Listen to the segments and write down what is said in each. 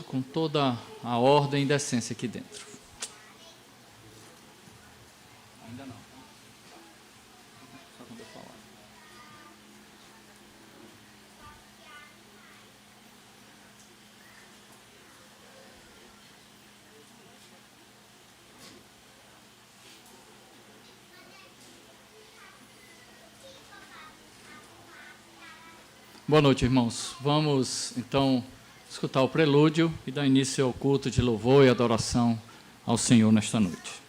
com toda a ordem e decência aqui dentro. Ainda não. Só quando eu falar. Boa noite, irmãos. Vamos, então, escutar o prelúdio e dar início ao culto de louvor e adoração ao Senhor nesta noite.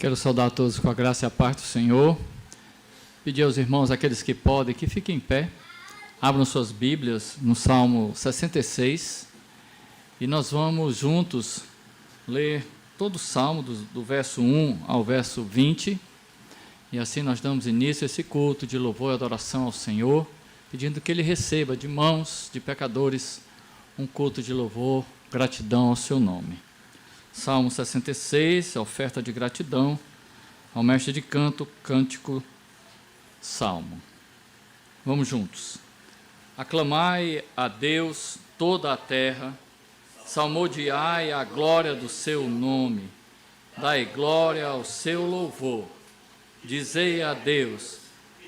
Quero saudar a todos com a graça e a paz do Senhor. Pedir aos irmãos, aqueles que podem, que fiquem em pé. Abram suas Bíblias no Salmo 66. E nós vamos juntos ler todo o Salmo, do verso 1 ao verso 20. E assim nós damos início a esse culto de louvor e adoração ao Senhor, pedindo que Ele receba de mãos de pecadores um culto de louvor, gratidão ao seu nome. Salmo 66, oferta de gratidão ao mestre de canto, cântico, salmo. Vamos juntos. Aclamai a Deus toda a terra, salmodiai a glória do seu nome, dai glória ao seu louvor. Dizei a Deus,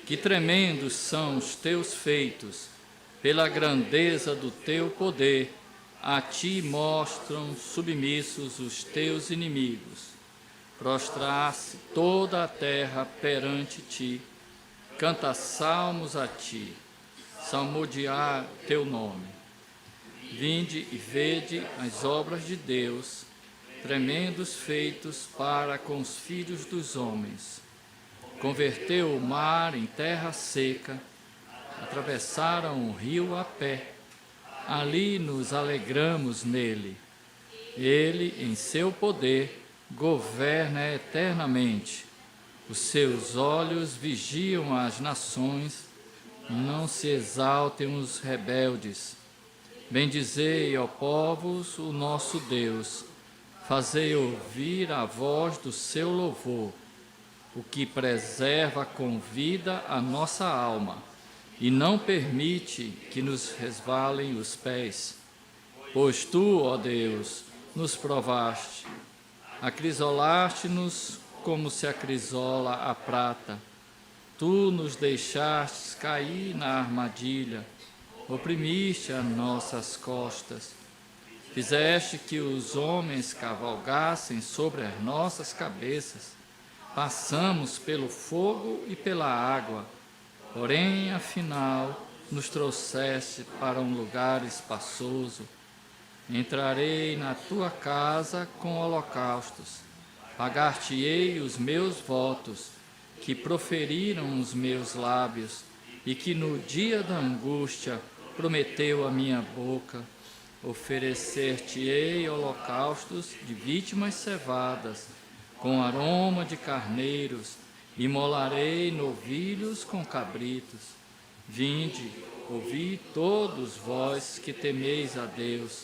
que tremendos são os teus feitos, pela grandeza do teu poder, a ti mostram submissos os teus inimigos. Prostrar-se toda a terra perante ti, canta salmos a ti, salmodiar teu nome. Vinde e vede as obras de Deus, tremendos feitos para com os filhos dos homens. Converteu o mar em terra seca, atravessaram o rio a pé. Ali nos alegramos nele. Ele, em seu poder, governa eternamente. Os seus olhos vigiam as nações, não se exaltem os rebeldes. Bendizei, ó povos, o nosso Deus. Fazei ouvir a voz do seu louvor, o que preserva com vida a nossa alma e não permite que nos resvalem os pés. Pois tu, ó Deus, nos provaste, acrisolaste-nos como se acrisola a prata. Tu nos deixastes cair na armadilha, oprimiste as nossas costas. Fizeste que os homens cavalgassem sobre as nossas cabeças. Passamos pelo fogo e pela água, porém, afinal, nos trouxeste para um lugar espaçoso. Entrarei na tua casa com holocaustos, pagar-te-ei os meus votos, que proferiram os meus lábios, e que no dia da angústia prometeu a minha boca. Oferecer-te-ei holocaustos de vítimas cevadas, com aroma de carneiros, imolarei novilhos com cabritos. Vinde, ouvi todos vós que temeis a Deus,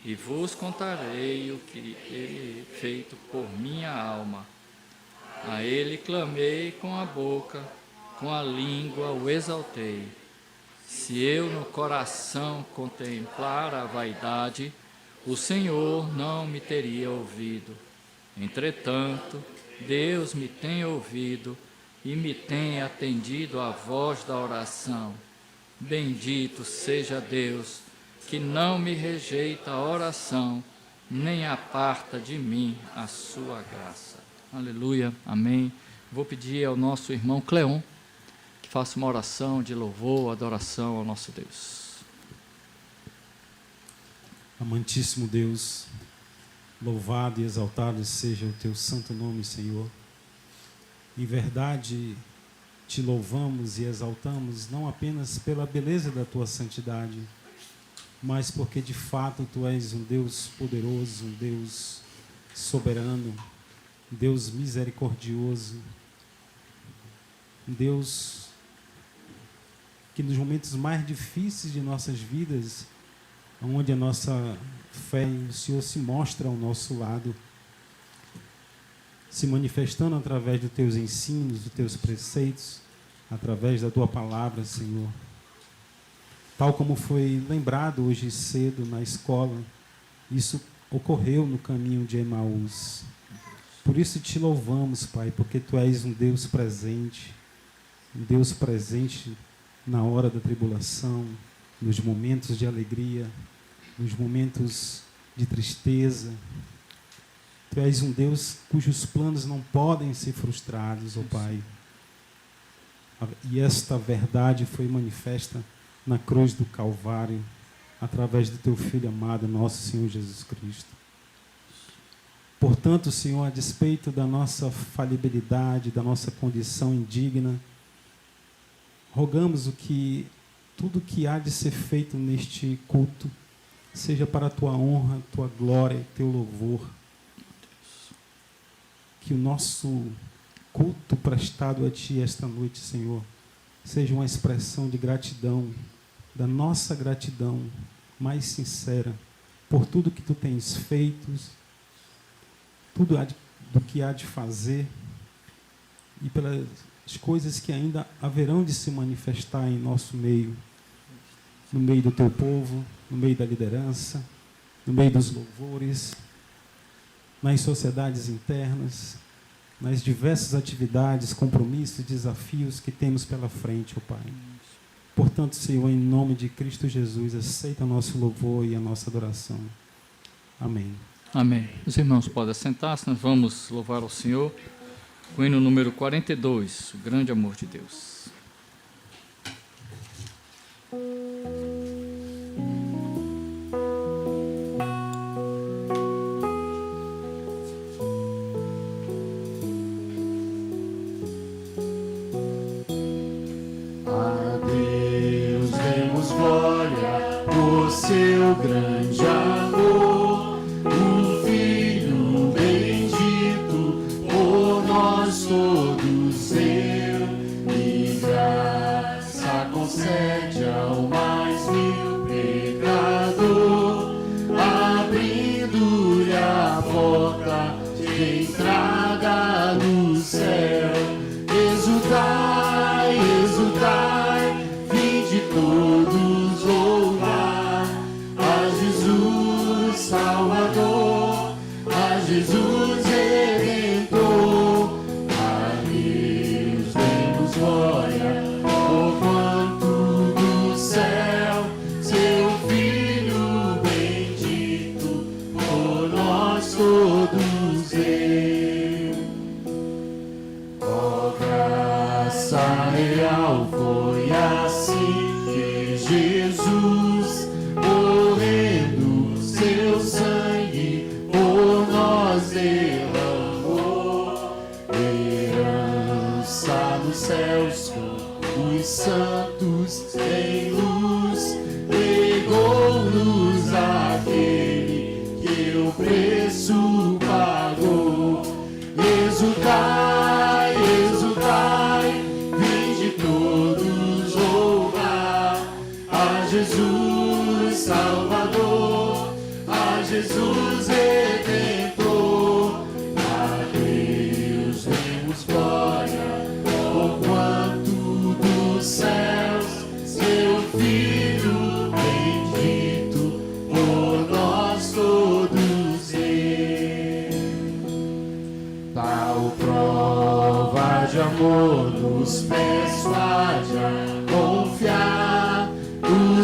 e vos contarei o que ele feito por minha alma. A ele clamei com a boca, com a língua o exaltei. Se eu no coração contemplar a vaidade, o Senhor não me teria ouvido. Entretanto, Deus me tem ouvido e me tem atendido à voz da oração. Bendito seja Deus, que não me rejeita a oração, nem aparta de mim a sua graça. Aleluia, amém. Vou pedir ao nosso irmão Cleon que faça uma oração de louvor, adoração ao nosso Deus. Amantíssimo Deus, louvado e exaltado seja o teu santo nome, Senhor. Em verdade, te louvamos e exaltamos não apenas pela beleza da tua santidade, mas porque de fato tu és um Deus poderoso, um Deus soberano, um Deus misericordioso, um Deus que nos momentos mais difíceis de nossas vidas, onde a nossa fé no Senhor se mostra ao nosso lado, se manifestando através dos teus ensinos, dos teus preceitos, através da tua palavra, Senhor. Tal como foi lembrado hoje cedo na escola, isso ocorreu no caminho de Emaús. Por isso te louvamos, Pai, porque tu és um Deus presente na hora da tribulação, nos momentos de alegria, nos momentos de tristeza. Tu és um Deus cujos planos não podem ser frustrados, ó Pai. E esta verdade foi manifesta na cruz do Calvário, através do teu Filho amado, nosso Senhor Jesus Cristo. Portanto, Senhor, a despeito da nossa falibilidade, da nossa condição indigna, rogamos tudo que há de ser feito neste culto seja para a tua honra, tua glória, teu louvor. Que o nosso culto prestado a ti esta noite, Senhor, seja uma expressão de gratidão, da nossa gratidão mais sincera por tudo que tu tens feito, tudo do que há de fazer e pelas coisas que ainda haverão de se manifestar em nosso meio, no meio do teu povo, no meio da liderança, no meio dos louvores, nas sociedades internas, nas diversas atividades, compromissos e desafios que temos pela frente, ó Pai. Portanto, Senhor, em nome de Cristo Jesus, aceita o nosso louvor e a nossa adoração. Amém. Amém. Os irmãos podem sentar-se, nós vamos louvar ao Senhor com o hino número 42, o grande amor de Deus. Seu grande amor, o Filho bendito, por nós todos seu, e graça concede ao mais vil pecador, abrindo-lhe a porta de entrada no céu. Exultai, exultai, vinde todos louvar Salvador, a Jesus Redentor. A Deus demos glória, por quanto do céu seu Filho bendito por nós todos deu. Ó graça real, foi assim que Jesus, morrendo seu sangue por nós derramou, herança nos céus com os santos em luz, legou-nos aquele que o preço pagou. Exultai, exultai, vinde todos louvar a Jesus Salvador, a Jesus Redentor. A Deus demos glória, por quanto dos céus seu Filho bendito por nós todos deu. Tal prova de amor nos persuade a confiar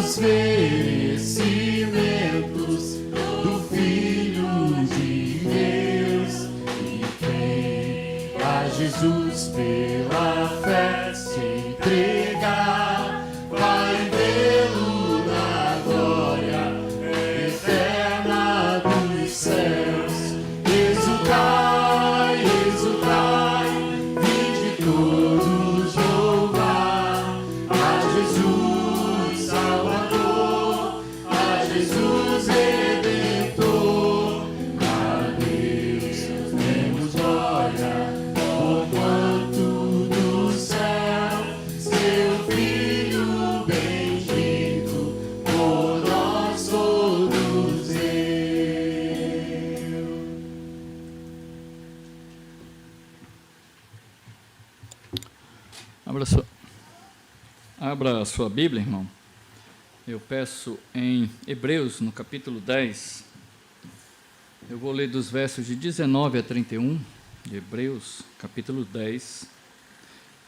os merecimentos do Filho de Deus e vem a Jesus pela fé se entregar, vai vê-lo na glória eterna dos céus. Exultai, exultai, vinde todos louvar a Jesus Salvador, a Jesus Redentor. A Deus demos glória, porquanto do céu seu Filho bendito por nós todos deu. Abra a sua Bíblia, irmão. Eu peço em Hebreus, no capítulo 10. Eu vou ler dos versos de 19 a 31, de Hebreus, capítulo 10.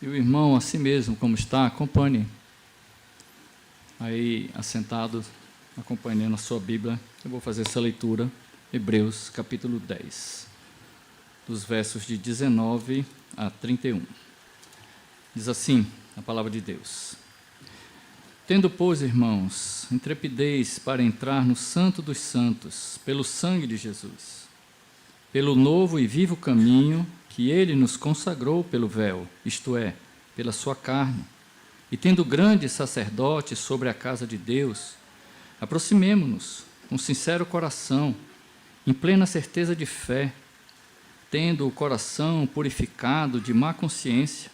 E o irmão, assim mesmo, como está, acompanhe. Aí, assentado, acompanhando a sua Bíblia, eu vou fazer essa leitura. Hebreus, capítulo 10, dos versos de 19 a 31. Diz assim a palavra de Deus: Tendo, pois, irmãos, intrepidez para entrar no Santo dos Santos, pelo sangue de Jesus, pelo novo e vivo caminho que ele nos consagrou pelo véu, isto é, pela sua carne, e tendo grande sacerdote sobre a casa de Deus, aproximemo-nos com sincero coração, em plena certeza de fé, tendo o coração purificado de má consciência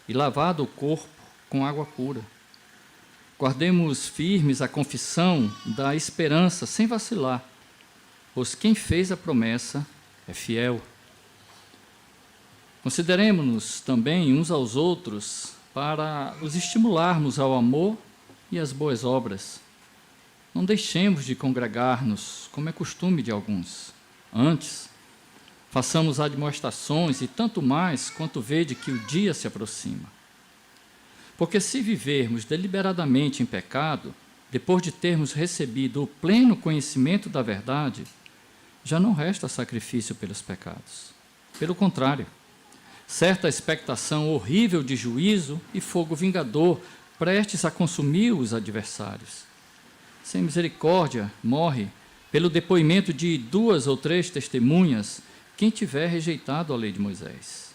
e lavado o corpo com água pura. Guardemos firmes a confissão da esperança sem vacilar, pois quem fez a promessa é fiel. Consideremos-nos também uns aos outros para os estimularmos ao amor e às boas obras. Não deixemos de congregar-nos, como é costume de alguns. Antes, façamos admoestações, e tanto mais quanto vede que o dia se aproxima. Porque se vivermos deliberadamente em pecado, depois de termos recebido o pleno conhecimento da verdade, já não resta sacrifício pelos pecados. Pelo contrário, certa expectação horrível de juízo e fogo vingador, prestes a consumir os adversários. Sem misericórdia, morre, pelo depoimento de 2 ou 3 testemunhas, quem tiver rejeitado a lei de Moisés.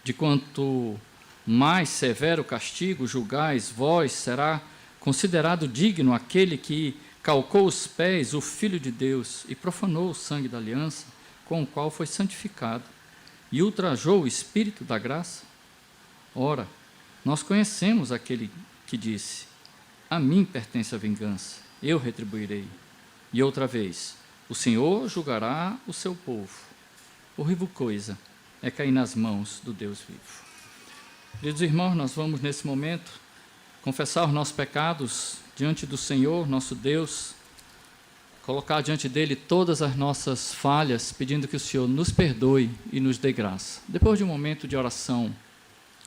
De quanto mais severo castigo julgais vós, será considerado digno aquele que calcou os pés o Filho de Deus e profanou o sangue da aliança, com o qual foi santificado, e ultrajou o Espírito da graça? Ora, nós conhecemos aquele que disse: a mim pertence a vingança, eu retribuirei. E outra vez, o Senhor julgará o seu povo. Horrível coisa é cair nas mãos do Deus vivo. Queridos irmãos, nós vamos nesse momento confessar os nossos pecados diante do Senhor, nosso Deus, colocar diante dele todas as nossas falhas, pedindo que o Senhor nos perdoe e nos dê graça. Depois de um momento de oração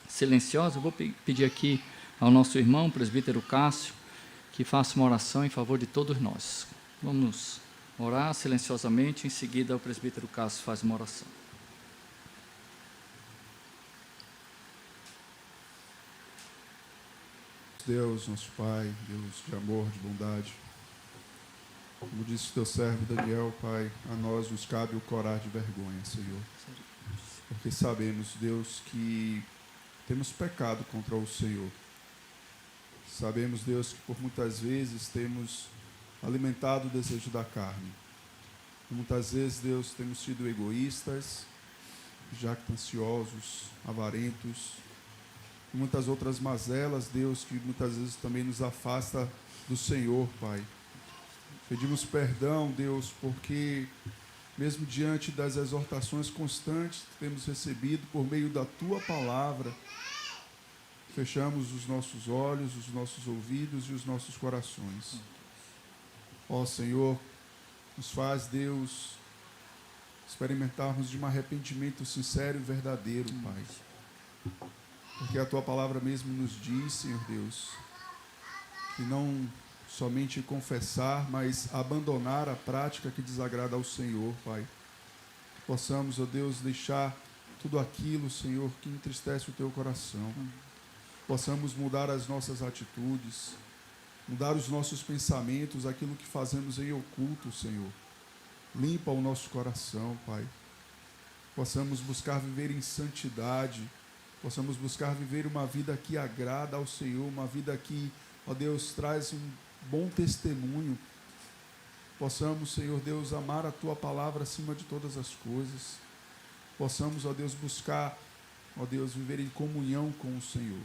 silenciosa, eu vou pedir aqui ao nosso irmão, presbítero Cássio, que faça uma oração em favor de todos nós. Vamos orar silenciosamente, em seguida o presbítero Cássio faz uma oração. Deus, nosso Pai, Deus de amor, de bondade, como disse o teu servo Daniel, Pai, a nós nos cabe o corar de vergonha, Senhor, porque sabemos, Deus, que temos pecado contra o Senhor. Sabemos, Deus, que por muitas vezes temos alimentado o desejo da carne. Muitas vezes, Deus, temos sido egoístas, jactanciosos, avarentos, e muitas outras mazelas, Deus, que muitas vezes também nos afasta do Senhor, Pai. Pedimos perdão, Deus, porque mesmo diante das exortações constantes que temos recebido por meio da Tua palavra, fechamos os nossos olhos, os nossos ouvidos e os nossos corações. Ó Senhor, nos faz, Deus, experimentarmos de um arrependimento sincero e verdadeiro, Pai. Porque a Tua palavra mesmo nos diz, Senhor Deus, que não somente confessar, mas abandonar a prática que desagrada ao Senhor, Pai. Possamos, ó Deus, deixar tudo aquilo, Senhor, que entristece o Teu coração. Possamos mudar as nossas atitudes, mudar os nossos pensamentos, aquilo que fazemos em oculto, Senhor. Limpa o nosso coração, Pai. Possamos buscar viver em santidade, possamos buscar viver uma vida que agrada ao Senhor, uma vida que, ó Deus, traz um bom testemunho. Possamos, Senhor Deus, amar a Tua palavra acima de todas as coisas. Possamos, ó Deus, buscar, ó Deus, viver em comunhão com o Senhor.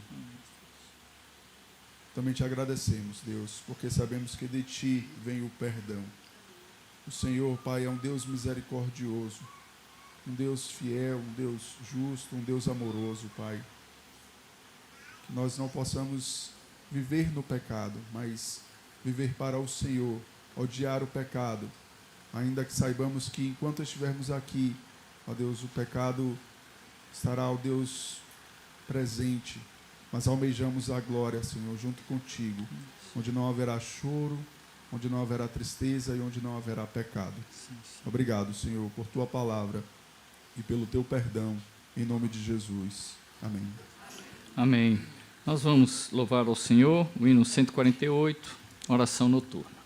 Também Te agradecemos, Deus, porque sabemos que de Ti vem o perdão. O Senhor, Pai, é um Deus misericordioso, um Deus fiel, um Deus justo, um Deus amoroso, Pai. Que nós não possamos viver no pecado, mas viver para o Senhor, odiar o pecado, ainda que saibamos que enquanto estivermos aqui, ó Deus, o pecado estará, ó Deus, presente, mas almejamos a glória, Senhor, junto contigo, onde não haverá choro, onde não haverá tristeza e onde não haverá pecado. Obrigado, Senhor, por Tua palavra e pelo Teu perdão, em nome de Jesus. Amém. Amém. Nós vamos louvar ao Senhor, o hino 148, oração noturna.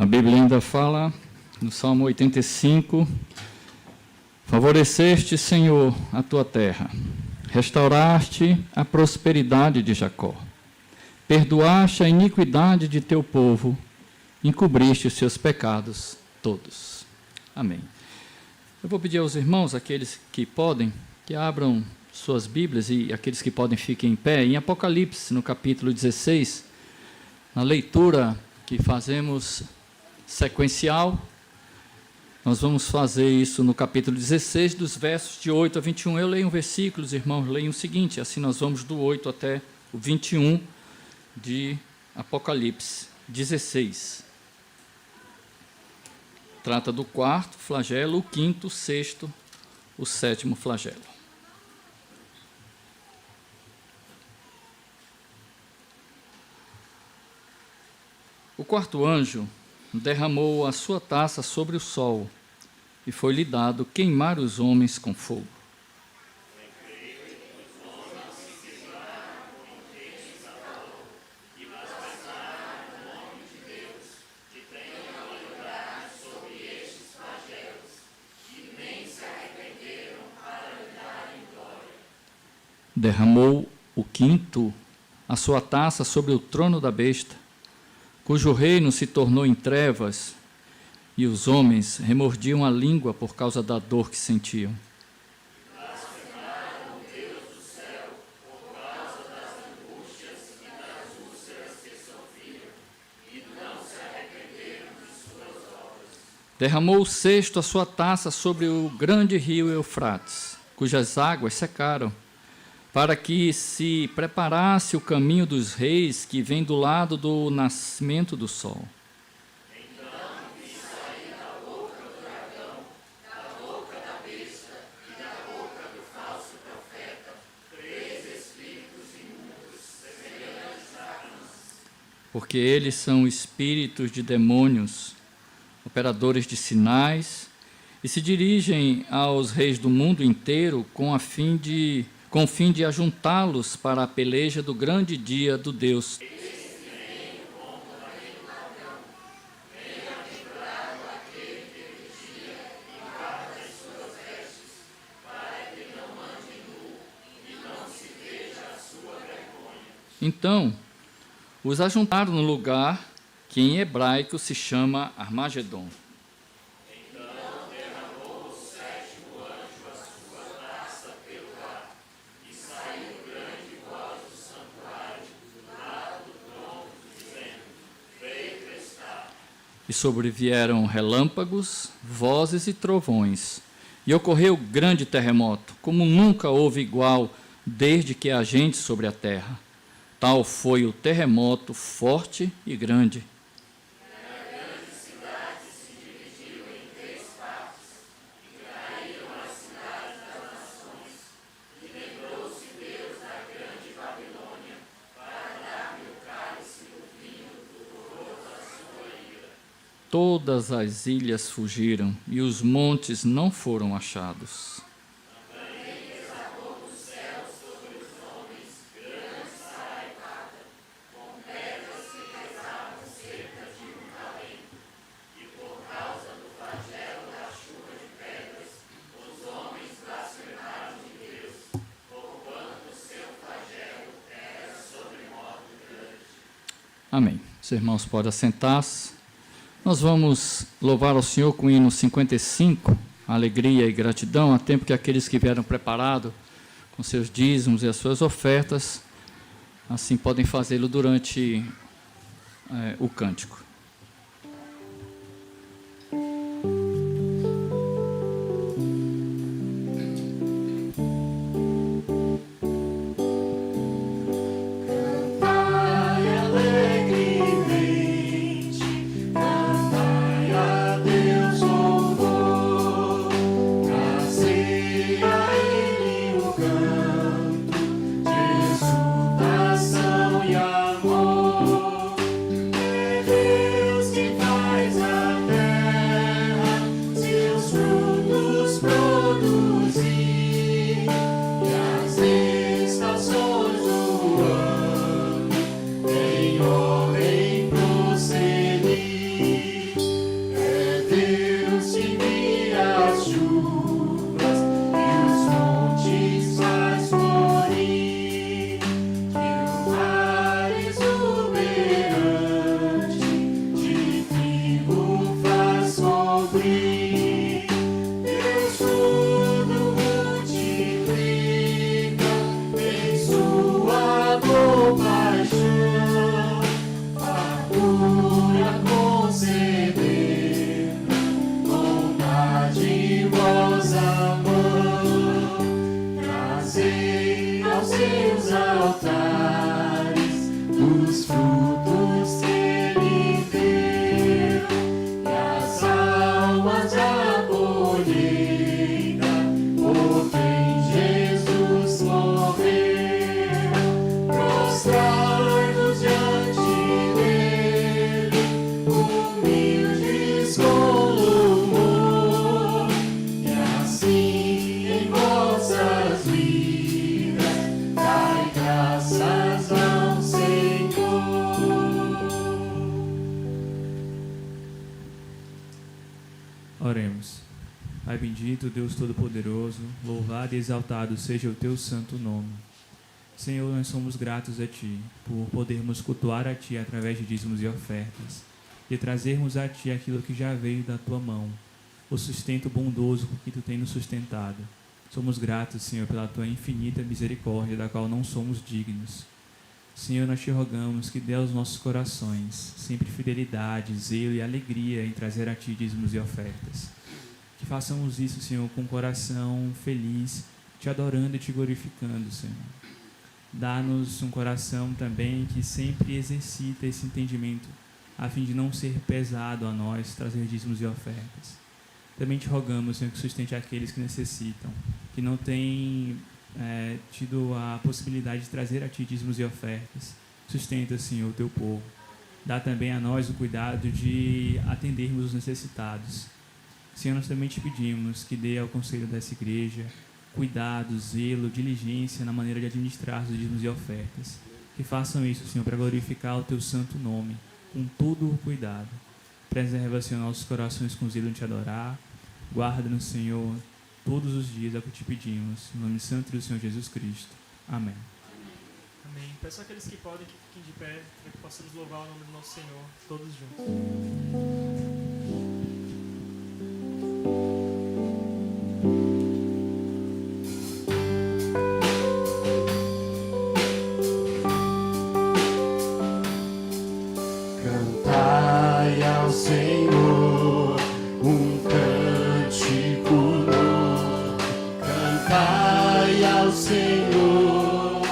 A Bíblia ainda fala, no Salmo 85, favoreceste, Senhor, a tua terra, restauraste a prosperidade de Jacó, perdoaste a iniquidade de teu povo, encobriste os seus pecados todos. Amém. Eu vou pedir aos irmãos, aqueles que podem, que abram suas Bíblias e aqueles que podem fiquem em pé, em Apocalipse, no capítulo 16, na leitura que fazemos sequencial, Nós vamos fazer isso no capítulo 16, dos versos de 8 a 21. Eu leio um versículo, os irmãos leiam o seguinte, assim nós vamos do 8 até o 21 de Apocalipse 16. Trata do quarto flagelo, o quinto, o sexto, o sétimo flagelo. O quarto anjo derramou a sua taça sobre o sol, e foi-lhe dado queimar os homens com fogo. Derramou o quinto a sua taça sobre o trono da besta, cujo reino se tornou em trevas, e os homens remordiam a língua por causa da dor que sentiam. Derramou o sexto a sua taça sobre o grande rio Eufrates, cujas águas secaram, para que se preparasse o caminho dos reis que vem do lado do nascimento do sol. Então vi sair da boca do dragão, da boca da besta e da boca do falso profeta, 3 espíritos imundos, semelhantes a rãs. Porque eles são espíritos de demônios, operadores de sinais, e se dirigem aos reis do mundo inteiro com o fim de ajuntá-los para a peleja do grande dia do Deus. Então, os ajuntaram no lugar que em hebraico se chama Armagedon. E sobrevieram relâmpagos, vozes e trovões. E ocorreu grande terremoto, como nunca houve igual desde que há gente sobre a terra. Tal foi o terremoto forte e grande. Todas as ilhas fugiram e os montes não foram achados. Amém. Os irmãos podem assentar-se. Nós vamos louvar ao Senhor com o hino 55, alegria e gratidão, a tempo que aqueles que vieram preparados com seus dízimos e as suas ofertas, assim podem fazê-lo durante o cântico. Exultação e amor, Oremos. Pai bendito, Deus Todo-Poderoso, louvado e exaltado seja o teu santo nome. Senhor, nós somos gratos a Ti por podermos cultuar a Ti através de dízimos e ofertas e trazermos a Ti aquilo que já veio da Tua mão, o sustento bondoso com que Tu tem nos sustentado. Somos gratos, Senhor, pela Tua infinita misericórdia, da qual não somos dignos. Senhor, nós Te rogamos que dê aos nossos corações sempre fidelidade, zelo e alegria em trazer a Ti dízimos e ofertas. Que façamos isso, Senhor, com o coração feliz, Te adorando e Te glorificando, Senhor. Dá-nos um coração também que sempre exercita esse entendimento, a fim de não ser pesado a nós trazer dízimos e ofertas. Também Te rogamos, Senhor, que sustente aqueles que necessitam, que não têm tido a possibilidade de trazer a Ti dízimos e ofertas. Sustenta, Senhor, o Teu povo. Dá também a nós o cuidado de atendermos os necessitados. Senhor, nós também Te pedimos que dê ao conselho dessa igreja cuidado, zelo, diligência na maneira de administrar os dízimos e ofertas. Que façam isso, Senhor, para glorificar o Teu santo nome, com todo o cuidado. Preserva, Senhor, nossos corações com zelo em Te adorar. Guarda-nos, Senhor, todos os dias, é o que Te pedimos. Em nome santo do Senhor Jesus Cristo. Amém. Amém. Peço àqueles que podem que fiquem de pé, para que possamos louvar o nome do nosso Senhor, todos juntos. Cantai ao Senhor um cântico novo. Cantai ao Senhor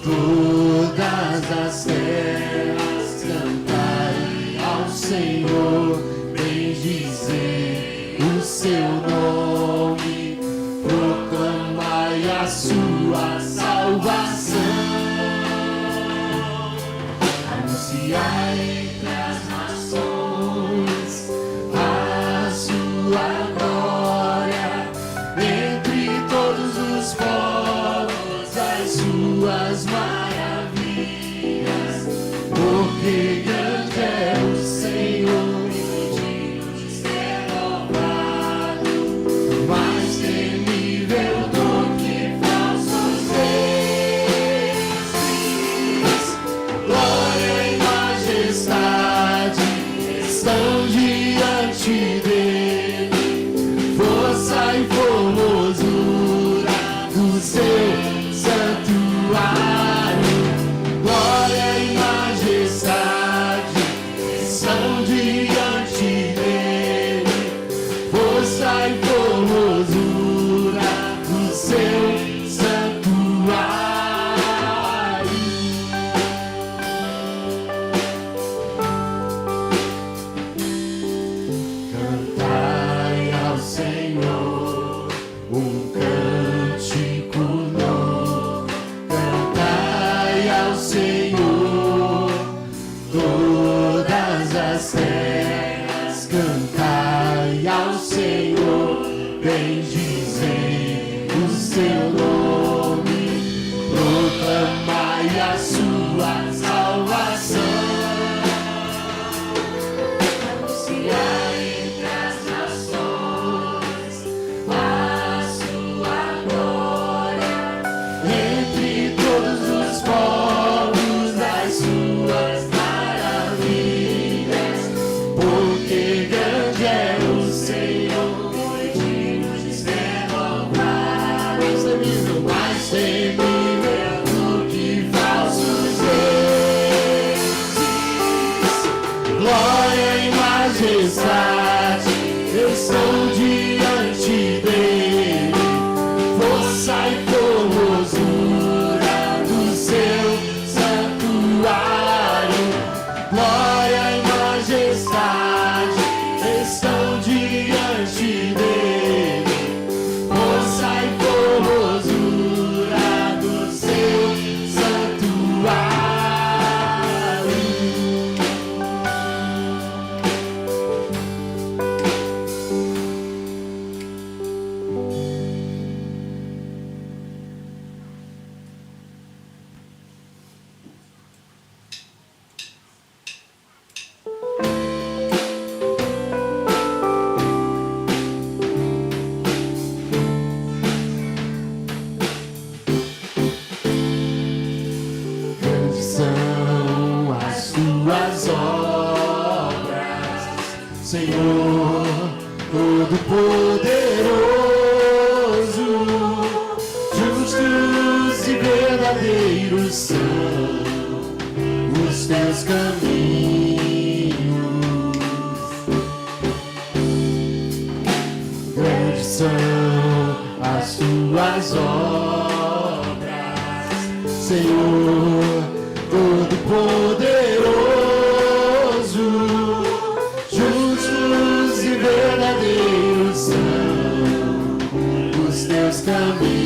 todas as terras. Cantai ao Senhor, bendizei o seu nome. Proclamai a sua salvação. Anunciai entre as nações a sua glória, entre todos os povos as suas maravilhas, porque grande é o Senhor e digno de ser louvado, mais temível do que falsos deuses. Glória e majestade estão diante dele, força e formosura do seu santuário. Glória e majestade estão diante dele, força e formosura do seu santuário. Cantai ao Senhor um cântico novo. Cantai ao Senhor todas as terras. Cantai ao Senhor, bendizei o seu nome. Proclamai a sua salvação. Anunciai entre as nações a sua glória, entre todos os povos as suas maravilhas, porque grande é o Senhor e digno de ser louvado, mais temível do que falsos deuses. Senhor Todo-Poderoso, justos e verdadeiros são os teus caminhos, grandes são as tuas obras, Senhor Todo-Poderoso, justos e verdadeiros são os teus caminhos.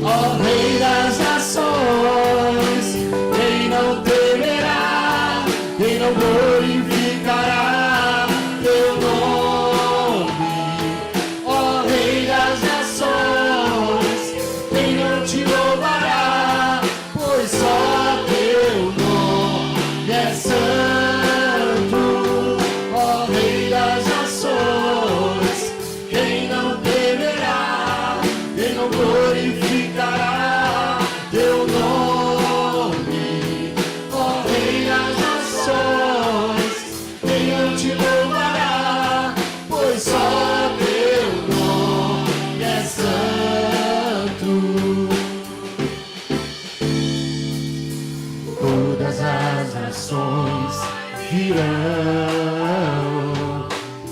Ó Rei das nações, quem não temerá, quem não glorificará teu nome? Ó Rei das nações, quem não te louvará, pois só teu nome é santo. Ó Rei das nações, quem não temerá, quem não glorificará teu nome? Ó Rei das nações, quem não te louvará, pois só teu nome é santo. Todas as nações virão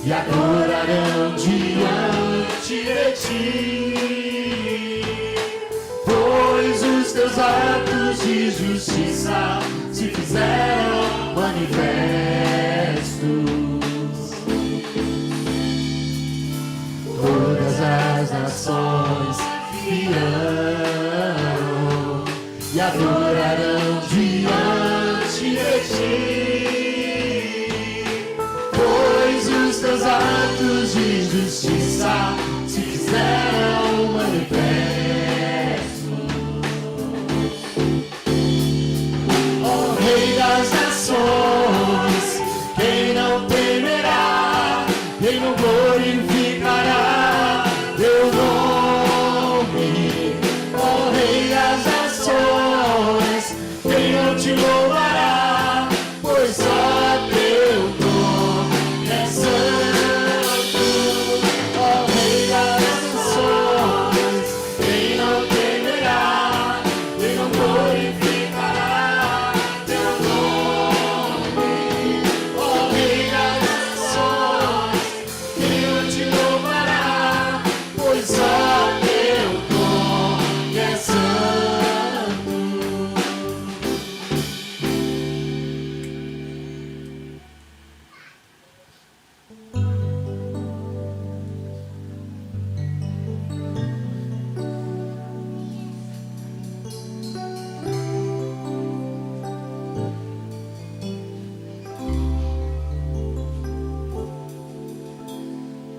e adorarão diante de ti, pois os teus atos de justiça se fizeram manifestos. Todas as nações virão e adorarão diante de ti, pois os teus atos de justiça se fizeram manifestos. Ó Rei das nações, quem não temerá, quem não glorificará teu nome? Ó Rei das nações, quem não te louvará, pois só teu nome é santo. Ó Rei das nações, quem não temerá, quem não glorificará teu nome? Ó Rei das nações, quem não te louvará, pois só teu nome é santo.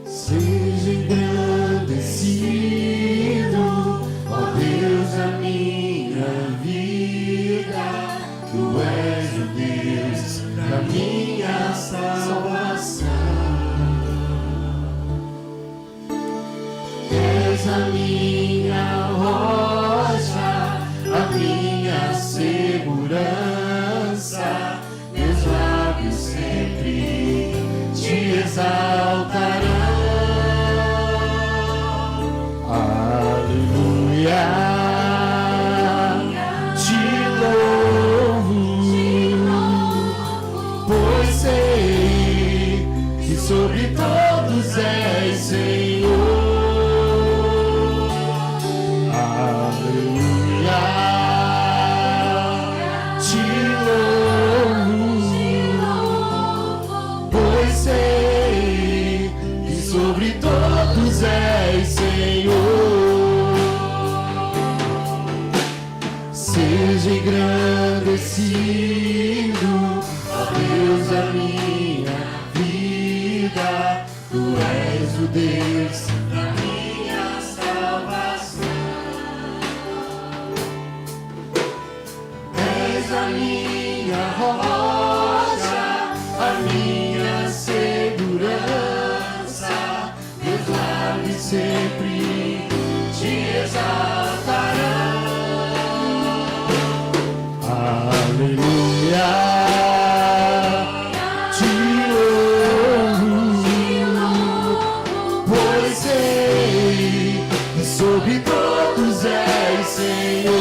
Seja engrandecido, ó Deus, a minha vida. Tu és o Deus da minha salvação. És a minha rocha, a minha segurança. Meus lábios sempre te exaltarão. Aleluia, te louvo, pois sei que sobre todos és Senhor. Aleluia, te louvo, pois sei que sobre todos és Senhor. Seja engrandecido, ó Deus, a minha vida. Tu és o Deus da minha salvação. És a minha rocha, a minha segurança. Meus lábios sempre te exaltarão. Aleluia, todos és Senhor.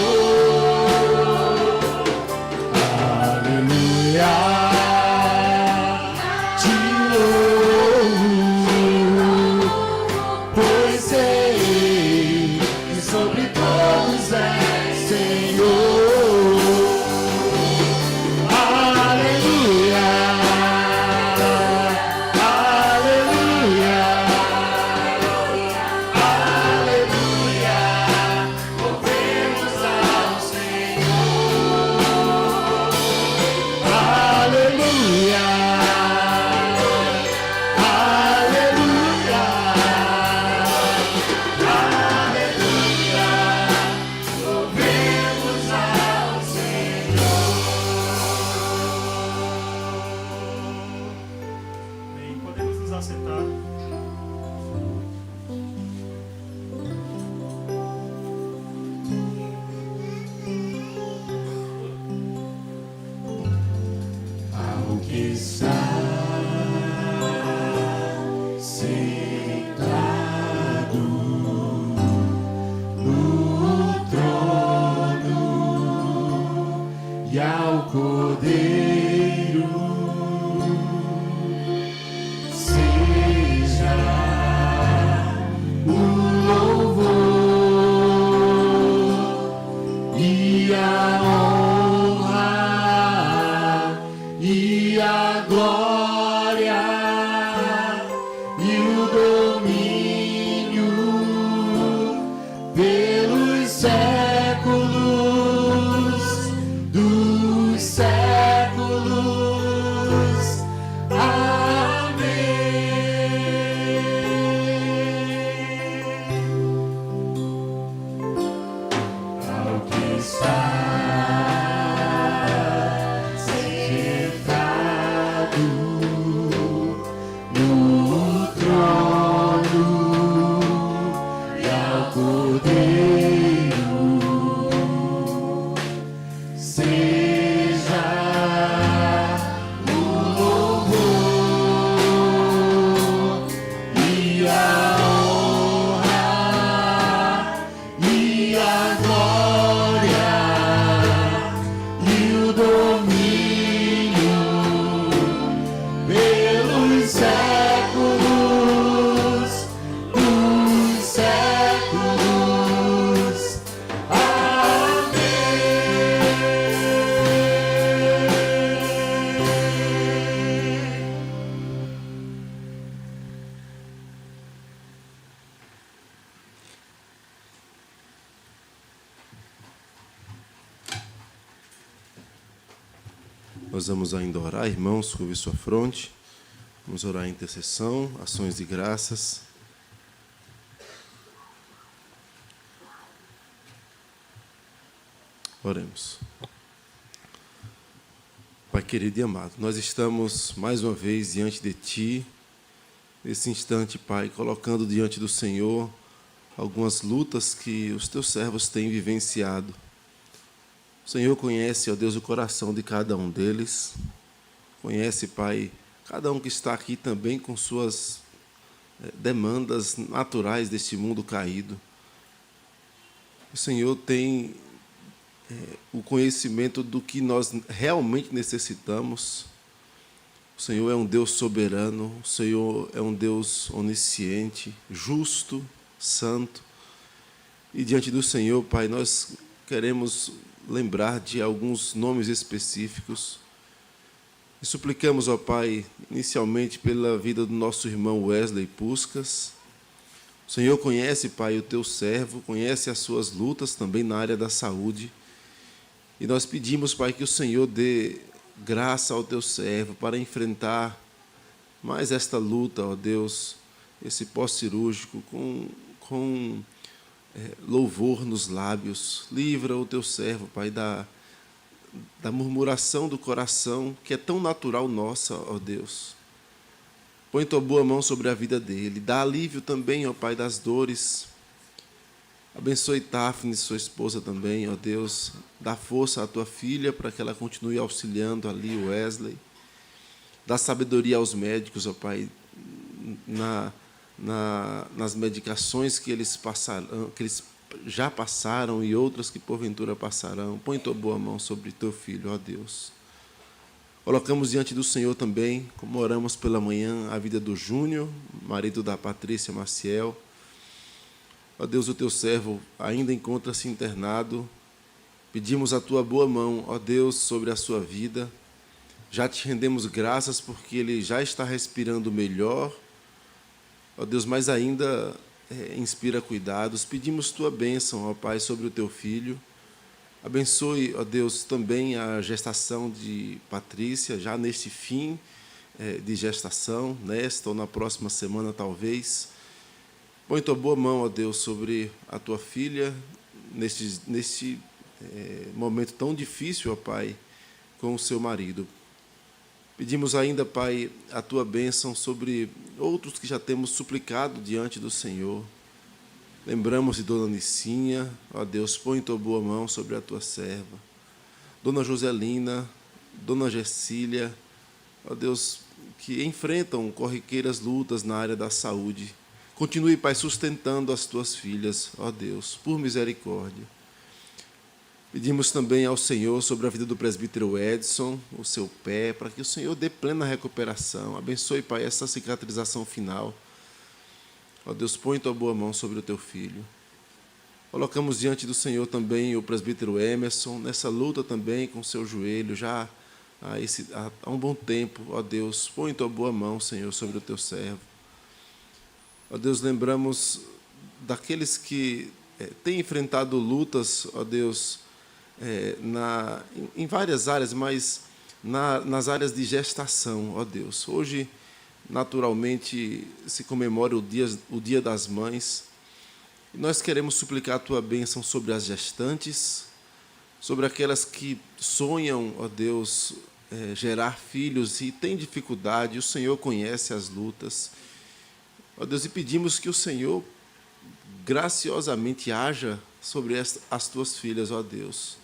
Aleluia. Te louvo, pois sei que sobre todos és Senhor. Aleluia. Aleluia. Aleluia. Louvemos ao Senhor. Aleluia. Aleluia. Aleluia. Louvemos ao Senhor. Bem, podemos nos assentar. Ao que está sentado no trono e ao Cordeiro seja o louvor e a honra e a glória e o domínio pelos séculos dos séculos. Amém. Ao que está sentado no trono e ao Cordeiro seja o louvor e a honra e a glória e o domínio pelos séculos dos séculos. Amém. Nós vamos ainda orar, irmãos, curve sua fronte. Vamos orar em intercessão, ações de graças. Oremos. Pai querido e amado, nós estamos mais uma vez diante de Ti, nesse instante, Pai, colocando diante do Senhor algumas lutas que os Teus servos têm vivenciado. O Senhor conhece, ó Deus, o coração de cada um deles. Conhece, Pai, cada um que está aqui também com suas demandas naturais deste mundo caído. O Senhor tem o conhecimento do que nós realmente necessitamos. O Senhor é um Deus soberano, o Senhor é um Deus onisciente, justo, santo. E diante do Senhor, Pai, nós queremos lembrar de alguns nomes específicos. E suplicamos, ó Pai, inicialmente pela vida do nosso irmão Wesley Puskas. O Senhor conhece, Pai, o Teu servo, conhece as suas lutas também na área da saúde. E nós pedimos, Pai, que o Senhor dê graça ao Teu servo para enfrentar mais esta luta, ó Deus, esse pós-cirúrgico com louvor nos lábios. Livra o Teu servo, Pai, da murmuração do coração, que é tão natural nossa, ó Deus. Põe Tua boa mão sobre a vida dele. Dá alívio também, ó Pai, das dores. Abençoe Daphne, sua esposa também, ó Deus. Dá força à Tua filha para que ela continue auxiliando ali o Wesley. Dá sabedoria aos médicos, ó Pai, nas medicações que eles já passaram e outras que porventura passarão. Põe tua boa mão sobre teu filho, ó Deus. Colocamos diante do Senhor também, como oramos pela manhã, a vida do Júnior, marido da Patrícia Maciel. Ó Deus, o teu servo ainda encontra-se internado. Pedimos a tua boa mão, ó Deus, sobre a sua vida. Já te rendemos graças porque ele já está respirando melhor. Ó Deus, mas ainda inspira cuidados. Pedimos tua bênção, ó Pai, sobre o teu filho. Abençoe, ó Deus, também a gestação de Patrícia, já neste fim de gestação, nesta ou na próxima semana, talvez. Põe tua boa mão, ó Deus, sobre a tua filha, neste momento tão difícil, ó Pai, com o seu marido. Pedimos ainda, Pai, a tua bênção sobre outros que já temos suplicado diante do Senhor. Lembramos de Dona Nicinha, ó Deus, põe tua boa mão sobre a tua serva. Dona Joselina, Dona Gessília, ó Deus, que enfrentam corriqueiras lutas na área da saúde. Continue, Pai, sustentando as tuas filhas, ó Deus, por misericórdia. Pedimos também ao Senhor sobre a vida do presbítero Edson, o seu pé, para que o Senhor dê plena recuperação. Abençoe, Pai, essa cicatrização final. Ó Deus, põe tua boa mão sobre o teu filho. Colocamos diante do Senhor também o presbítero Emerson, nessa luta também com o seu joelho, já há um bom tempo. Ó Deus, põe tua boa mão, Senhor, sobre o teu servo. Ó Deus, lembramos daqueles que têm enfrentado lutas, ó Deus, em várias áreas, mas nas áreas de gestação, ó Deus. Hoje, naturalmente, se comemora o Dia das Mães. E nós queremos suplicar a tua bênção sobre as gestantes, sobre aquelas que sonham, ó Deus, gerar filhos e têm dificuldade. O Senhor conhece as lutas. Ó Deus, e pedimos que o Senhor graciosamente haja sobre as tuas filhas, ó Deus.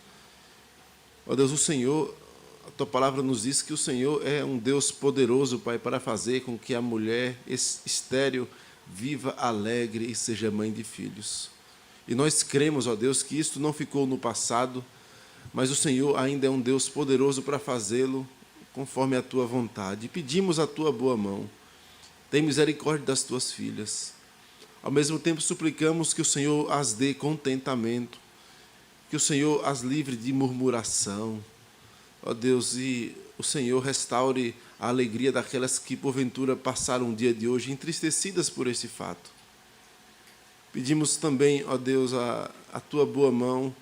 Ó Deus, o Senhor, a tua palavra nos diz que o Senhor é um Deus poderoso, Pai, para fazer com que a mulher estéril viva alegre e seja mãe de filhos. E nós cremos, ó Deus, que isto não ficou no passado, mas o Senhor ainda é um Deus poderoso para fazê-lo conforme a tua vontade. E pedimos a tua boa mão. Tem misericórdia das tuas filhas. Ao mesmo tempo, suplicamos que o Senhor as dê contentamento, que o Senhor as livre de murmuração. Ó Deus, e o Senhor restaure a alegria daquelas que, porventura, passaram o dia de hoje entristecidas por esse fato. Pedimos também, ó Deus, a tua boa mão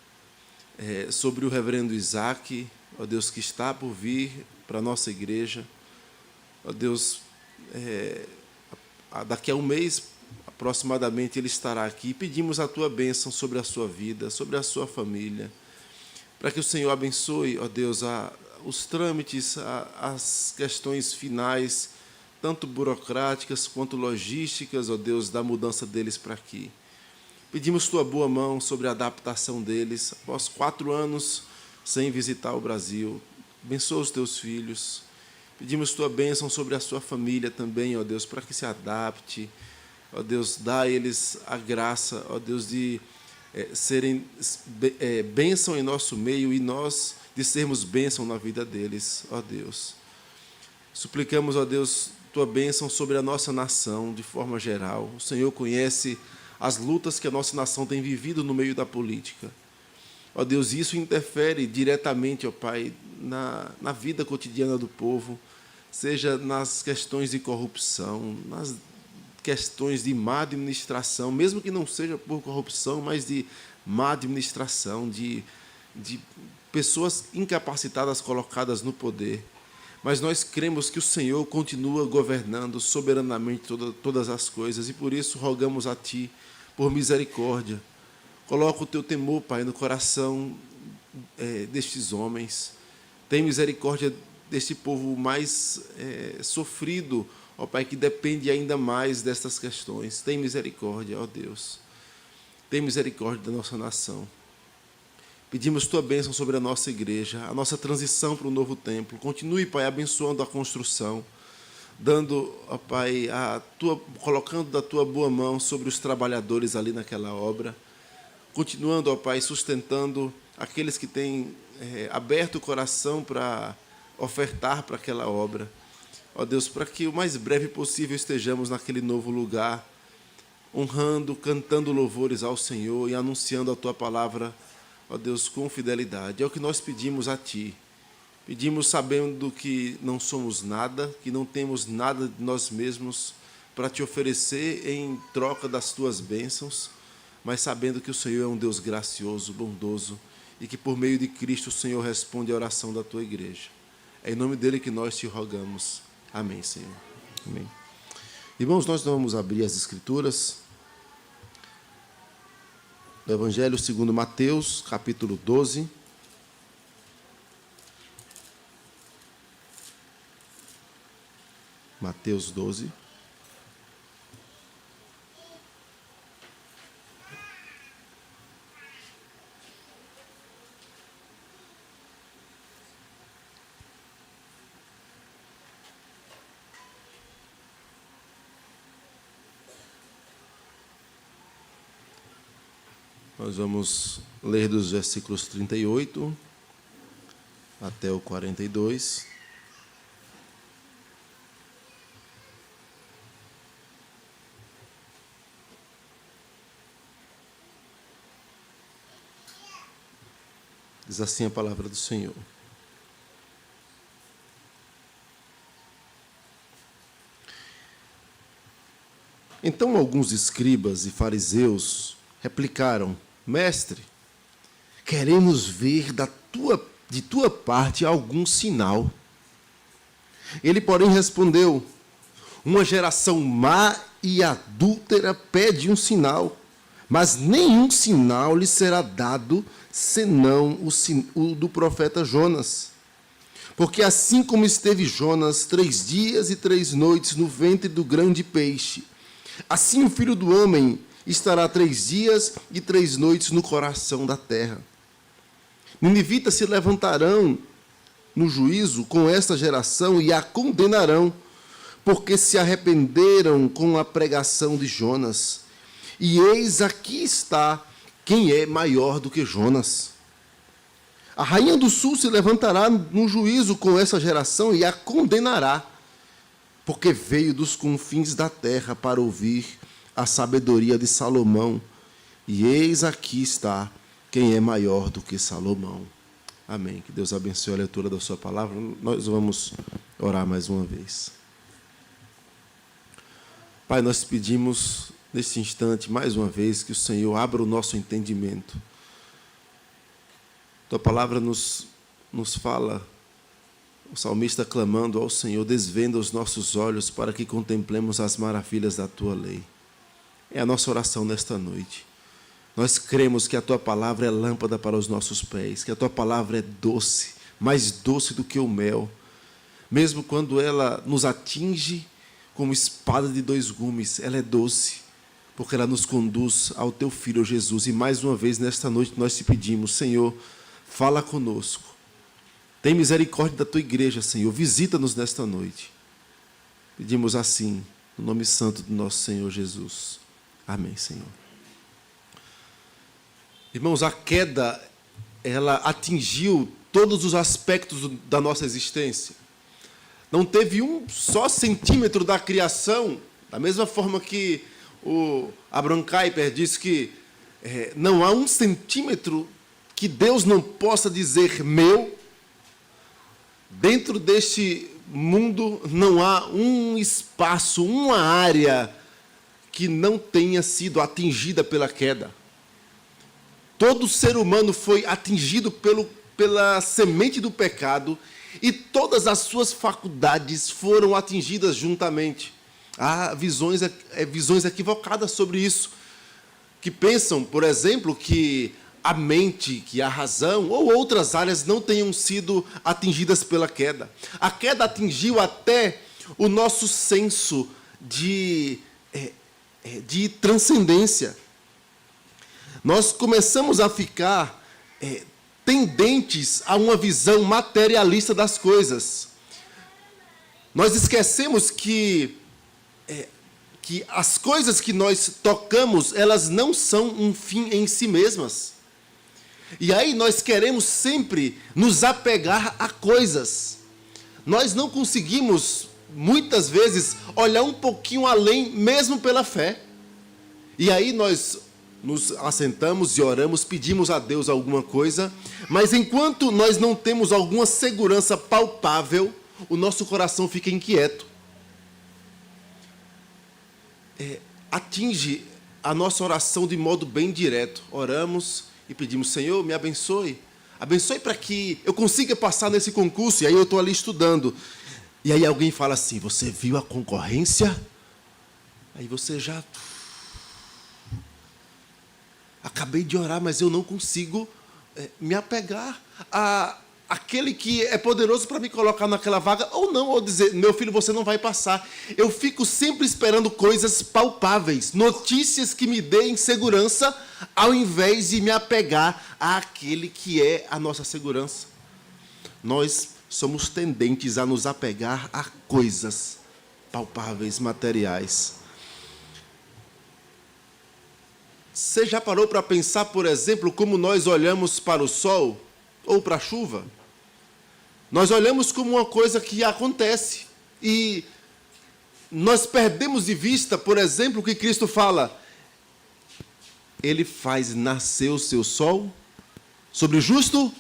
sobre o reverendo Isaac, ó Deus, que está por vir para a nossa igreja. Ó Deus, daqui a um mês, aproximadamente, ele estará aqui. Pedimos a tua bênção sobre a sua vida, sobre a sua família, para que o Senhor abençoe, ó Deus, os trâmites, as questões finais, tanto burocráticas quanto logísticas, ó Deus, da mudança deles para aqui. Pedimos tua boa mão sobre a adaptação deles, após 4 anos sem visitar o Brasil. Abençoa os teus filhos. Pedimos tua bênção sobre a sua família também, ó Deus, para que se adapte. Ó Deus, dá a eles a graça, ó Deus, de serem bênção em nosso meio e nós de sermos bênção na vida deles, ó Deus. Suplicamos, ó Deus, tua bênção sobre a nossa nação de forma geral. O Senhor conhece as lutas que a nossa nação tem vivido no meio da política. Ó Deus, isso interfere diretamente, ó Pai, na vida cotidiana do povo, seja nas questões de corrupção, nas questões de má administração, mesmo que não seja por corrupção, mas de má administração, de pessoas incapacitadas colocadas no poder. Mas nós cremos que o Senhor continua governando soberanamente todas as coisas, e por isso rogamos a Ti, por misericórdia. Coloca o Teu temor, Pai, no coração destes homens. Tem misericórdia deste povo mais sofrido, ó Pai, que depende ainda mais destas questões. Tem misericórdia, ó Deus. Tem misericórdia da nossa nação. Pedimos tua bênção sobre a nossa igreja, a nossa transição para o novo templo. Continue, Pai, abençoando a construção, dando, ó Pai, colocando da tua boa mão sobre os trabalhadores ali naquela obra. continuando, ó Pai, sustentando aqueles que têm aberto o coração para ofertar para aquela obra. Ó Deus, para que o mais breve possível estejamos naquele novo lugar, honrando, cantando louvores ao Senhor e anunciando a Tua palavra, ó Deus, com fidelidade. É o que nós pedimos a Ti. Pedimos sabendo que não somos nada, que não temos nada de nós mesmos para Te oferecer em troca das Tuas bênçãos, mas sabendo que o Senhor é um Deus gracioso, bondoso, e que por meio de Cristo o Senhor responde a oração da Tua igreja. É em nome dele que nós Te rogamos. Amém, Senhor. Amém. Irmãos, nós vamos abrir as Escrituras do Evangelho segundo Mateus, capítulo 12. Mateus 12. Nós vamos ler dos versículos 38 até o 42. Diz assim a palavra do Senhor. Então alguns escribas e fariseus replicaram: Mestre, queremos ver de tua parte algum sinal. Ele, porém, respondeu: uma geração má e adúltera pede um sinal, mas nenhum sinal lhe será dado, senão o do profeta Jonas. Porque assim como esteve Jonas 3 dias e 3 noites no ventre do grande peixe, assim o Filho do Homem estará 3 dias e 3 noites no coração da terra. Ninivitas se levantarão no juízo com esta geração e a condenarão, porque se arrependeram com a pregação de Jonas. E eis aqui está quem é maior do que Jonas. A rainha do sul se levantará no juízo com essa geração e a condenará, porque veio dos confins da terra para ouvir a sabedoria de Salomão, e eis aqui está quem é maior do que Salomão. Amém. Que Deus abençoe a leitura da sua palavra. Nós vamos orar mais uma vez. Pai, nós pedimos nesse instante, mais uma vez, que o Senhor abra o nosso entendimento. Tua palavra nos fala, o salmista clamando ao Senhor: desvenda os nossos olhos para que contemplemos as maravilhas da Tua lei. É a nossa oração nesta noite. Nós cremos que a Tua palavra é lâmpada para os nossos pés, que a Tua palavra é doce, mais doce do que o mel. Mesmo quando ela nos atinge como espada de 2 gumes, ela é doce, porque ela nos conduz ao Teu Filho Jesus. E mais uma vez, nesta noite, nós te pedimos: Senhor, fala conosco. Tem misericórdia da Tua igreja, Senhor. Visita-nos nesta noite. Pedimos assim, no nome santo do nosso Senhor Jesus. Amém, Senhor. Irmãos, a queda, ela atingiu todos os aspectos da nossa existência. Não teve um só centímetro da criação, da mesma forma que o Abraham Kuyper diz que não há um centímetro que Deus não possa dizer meu. Dentro deste mundo não há um espaço, uma área que não tenha sido atingida pela queda. Todo ser humano foi atingido pela semente do pecado e todas as suas faculdades foram atingidas juntamente. Há visões equivocadas sobre isso, que pensam, por exemplo, que a mente, que a razão ou outras áreas não tenham sido atingidas pela queda. A queda atingiu até o nosso senso de transcendência. Nós começamos a ficar tendentes a uma visão materialista das coisas. Nós esquecemos que que as coisas que nós tocamos, elas não são um fim em si mesmas. E aí nós queremos sempre nos apegar a coisas. Nós não conseguimos, muitas vezes, olhar um pouquinho além, mesmo pela fé. E aí nós nos assentamos e oramos, pedimos a Deus alguma coisa, mas enquanto nós não temos alguma segurança palpável, o nosso coração fica inquieto. Atinge a nossa oração de modo bem direto. Oramos e pedimos: Senhor, me abençoe. Abençoe para que eu consiga passar nesse concurso. E aí eu estou ali estudando. E aí alguém fala assim: você viu a concorrência? Aí você já... Acabei de orar, mas eu não consigo me apegar àquele que é poderoso para me colocar naquela vaga, ou não, ou dizer: meu filho, você não vai passar. Eu fico sempre esperando coisas palpáveis, notícias que me deem segurança, ao invés de me apegar àquele que é a nossa segurança. Nós somos tendentes a nos apegar a coisas palpáveis, materiais. Você já parou para pensar, por exemplo, como nós olhamos para o sol ou para a chuva? Nós olhamos como uma coisa que acontece. E nós perdemos de vista, por exemplo, o que Cristo fala. Ele faz nascer o seu sol sobre justo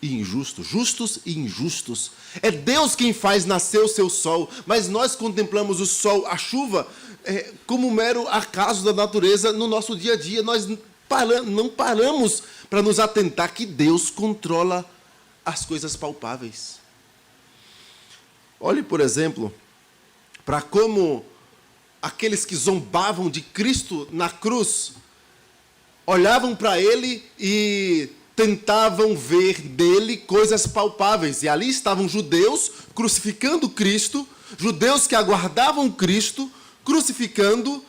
e injusto, justos e injustos. É Deus quem faz nascer o seu sol, mas nós contemplamos o sol, a chuva, como um mero acaso da natureza no nosso dia a dia. Nós não paramos para nos atentar que Deus controla as coisas palpáveis. Olhe, por exemplo, para como aqueles que zombavam de Cristo na cruz olhavam para ele e tentavam ver dele coisas palpáveis. E ali estavam judeus crucificando Cristo, judeus que aguardavam Cristo, crucificando,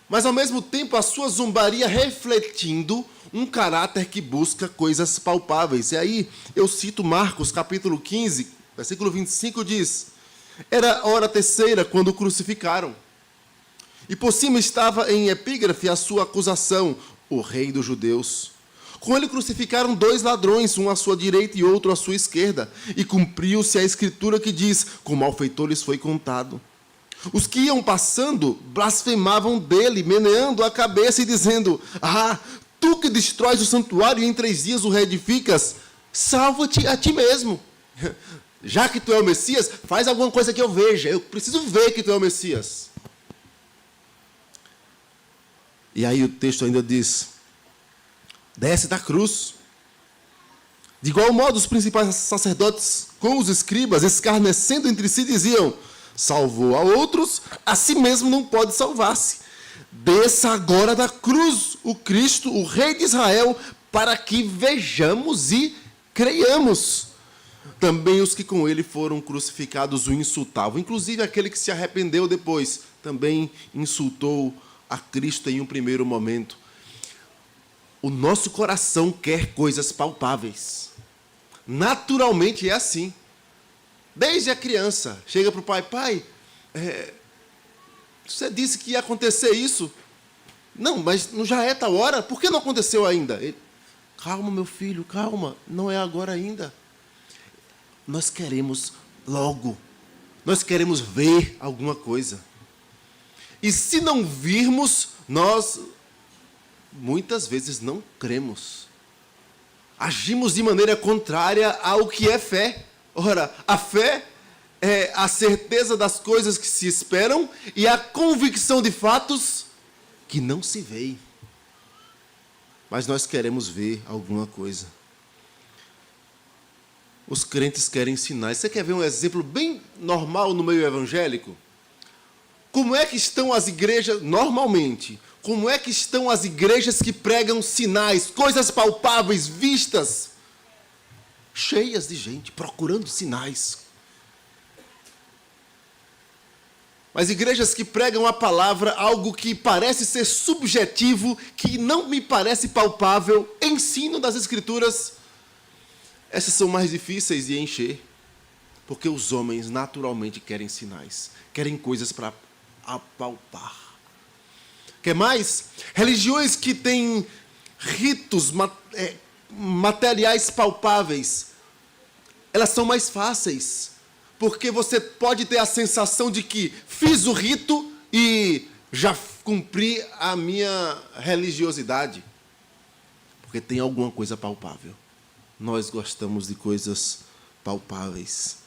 mas ao mesmo tempo a sua zombaria refletindo um caráter que busca coisas palpáveis. E aí eu cito Marcos capítulo 15, versículo 25, diz: era a hora terceira quando o crucificaram. E por cima estava em epígrafe a sua acusação: o rei dos judeus. Com ele crucificaram 2 ladrões, um à sua direita e outro à sua esquerda. E cumpriu-se a escritura que diz: com malfeitor lhes foi contado. Os que iam passando blasfemavam dele, meneando a cabeça e dizendo: ah, tu que destróis o santuário e em 3 dias o reedificas, salva-te a ti mesmo. Já que tu é o Messias, faz alguma coisa que eu veja. Eu preciso ver que tu é o Messias. E aí o texto ainda diz: desce da cruz. De igual modo, os principais sacerdotes com os escribas, escarnecendo entre si, diziam: salvou a outros, a si mesmo não pode salvar-se. Desça agora da cruz o Cristo, o Rei de Israel, para que vejamos e creiamos. Também os que com ele foram crucificados o insultavam. Inclusive aquele que se arrependeu depois também insultou a Cristo em um primeiro momento. O nosso coração quer coisas palpáveis. Naturalmente é assim. Desde a criança, chega para o pai: pai, você disse que ia acontecer isso. Não, mas não já é tal hora? Por que não aconteceu ainda? Ele: calma, meu filho, calma, não é agora ainda. Nós queremos logo. Nós queremos ver alguma coisa. E se não virmos, nós muitas vezes não cremos. Agimos de maneira contrária ao que é fé. Ora, a fé é a certeza das coisas que se esperam e a convicção de fatos que não se veem. Mas nós queremos ver alguma coisa. Os crentes querem sinais. Você quer ver um exemplo bem normal no meio evangélico? Como é que estão as igrejas, normalmente, como é que estão as igrejas que pregam sinais, coisas palpáveis, vistas? Cheias de gente, procurando sinais. Mas igrejas que pregam a palavra, algo que parece ser subjetivo, que não me parece palpável, ensino das Escrituras, essas são mais difíceis de encher, porque os homens naturalmente querem sinais, querem coisas para apalpar. Quer mais? Religiões que têm ritos materiais palpáveis, elas são mais fáceis, porque você pode ter a sensação de que fiz o rito e já cumpri a minha religiosidade, porque tem alguma coisa palpável. Nós gostamos de coisas palpáveis.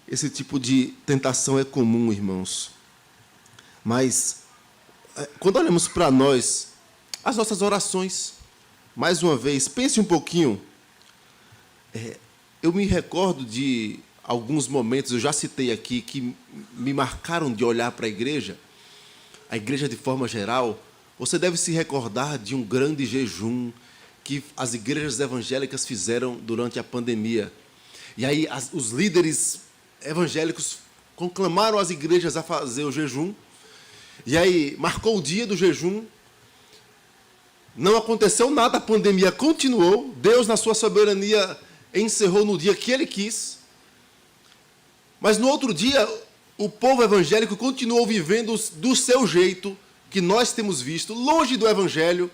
Esse tipo de tentação é comum, irmãos. Mas, quando olhamos para nós, as nossas orações, mais uma vez, pense um pouquinho. Eu me recordo de alguns momentos, eu já citei aqui, que me marcaram de olhar para a igreja de forma geral. Você deve se recordar de um grande jejum que as igrejas evangélicas fizeram durante a pandemia. E aí os líderes evangélicos conclamaram as igrejas a fazer o jejum. E aí marcou o dia do jejum. Não aconteceu nada, a pandemia continuou. Deus, na sua soberania, encerrou no dia que Ele quis. Mas no outro dia, o povo evangélico continuou vivendo do seu jeito, que nós temos visto, longe do Evangelho,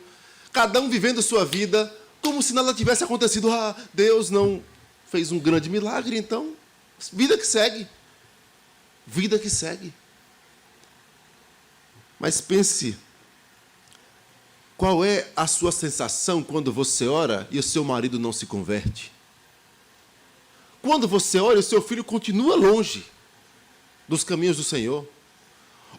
cada um vivendo sua vida, como se nada tivesse acontecido. Deus não fez um grande milagre, então, vida que segue. Vida que segue. Mas pense, qual é a sua sensação quando você ora e o seu marido não se converte? Quando você ora e o seu filho continua longe dos caminhos do Senhor?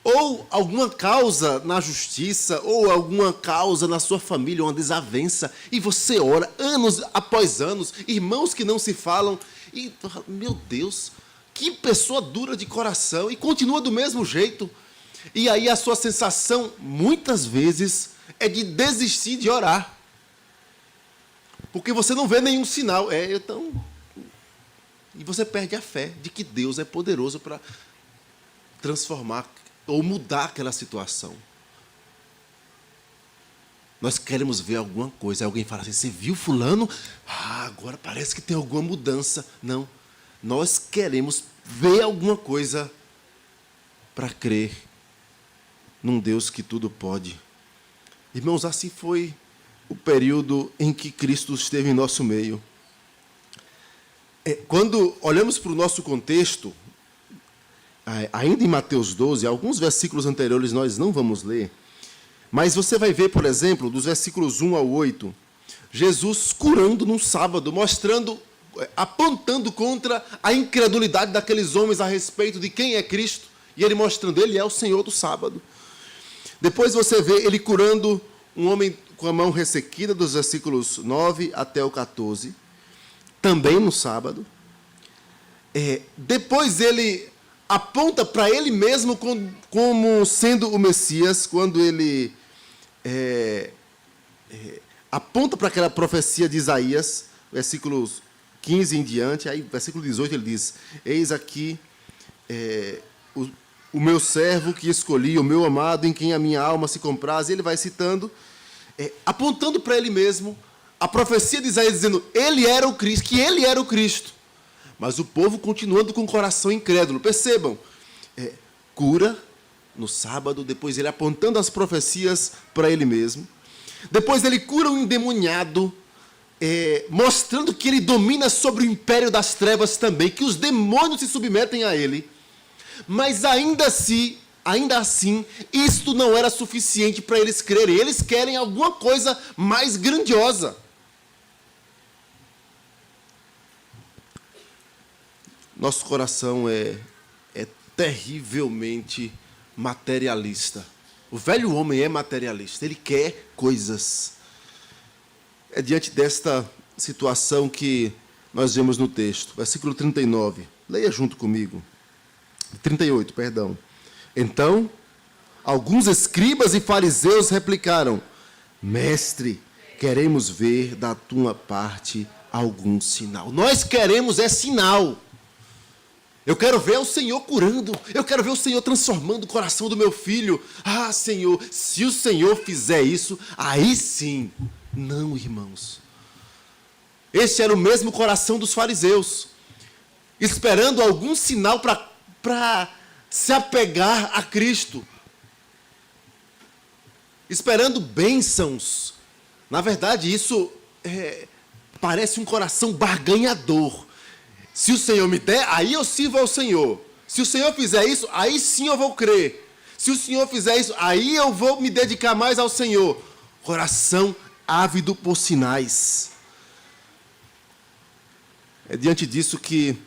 Ou alguma causa na justiça, ou alguma causa na sua família, uma desavença, e você ora anos após anos, irmãos que não se falam, e, meu Deus, que pessoa dura de coração, e continua do mesmo jeito. E aí a sua sensação, muitas vezes, é de desistir de orar. Porque você não vê nenhum sinal. E você perde a fé de que Deus é poderoso para transformar ou mudar aquela situação. Nós queremos ver alguma coisa. Alguém fala assim, você viu fulano? Agora parece que tem alguma mudança. Não. Nós queremos ver alguma coisa para crer num Deus que tudo pode. Irmãos, assim foi o período em que Cristo esteve em nosso meio. Quando olhamos para o nosso contexto, ainda em Mateus 12, alguns versículos anteriores nós não vamos ler, mas você vai ver, por exemplo, dos versículos 1 ao 8, Jesus curando num sábado, apontando contra a incredulidade daqueles homens a respeito de quem é Cristo, e ele mostrando, ele é o Senhor do sábado. Depois você vê ele curando um homem com a mão ressequida, dos versículos 9 até o 14, também no sábado. Depois ele aponta para ele mesmo como sendo o Messias, quando ele aponta para aquela profecia de Isaías, versículos 15 em diante, aí versículo 18 ele diz, eis aqui o meu servo que escolhi, o meu amado, em quem a minha alma se compraz. E ele vai citando, apontando para ele mesmo, a profecia de Isaías dizendo, ele era o Cristo, que ele era o Cristo. Mas o povo continuando com o coração incrédulo. Percebam, cura no sábado, depois ele apontando as profecias para ele mesmo. Depois ele cura um endemoniado, mostrando que ele domina sobre o império das trevas também, que os demônios se submetem a ele. Mas ainda assim, isto não era suficiente para eles crerem. Eles querem alguma coisa mais grandiosa. Nosso coração é terrivelmente materialista. O velho homem é materialista, ele quer coisas. É diante desta situação que nós vemos no texto, versículo 39. Leia junto comigo. 38, perdão. Então, alguns escribas e fariseus replicaram, mestre, queremos ver da tua parte algum sinal. Nós queremos sinal. Eu quero ver o Senhor curando. Eu quero ver o Senhor transformando o coração do meu filho. Senhor, se o Senhor fizer isso, aí sim. Não, irmãos. Este era o mesmo coração dos fariseus, esperando algum sinal para se apegar a Cristo, esperando bênçãos. Na verdade, isso parece um coração barganhador. Se o Senhor me der, aí eu sirvo ao Senhor. Se o Senhor fizer isso, aí sim eu vou crer. Se o Senhor fizer isso, aí eu vou me dedicar mais ao Senhor. Coração ávido por sinais. É diante disso que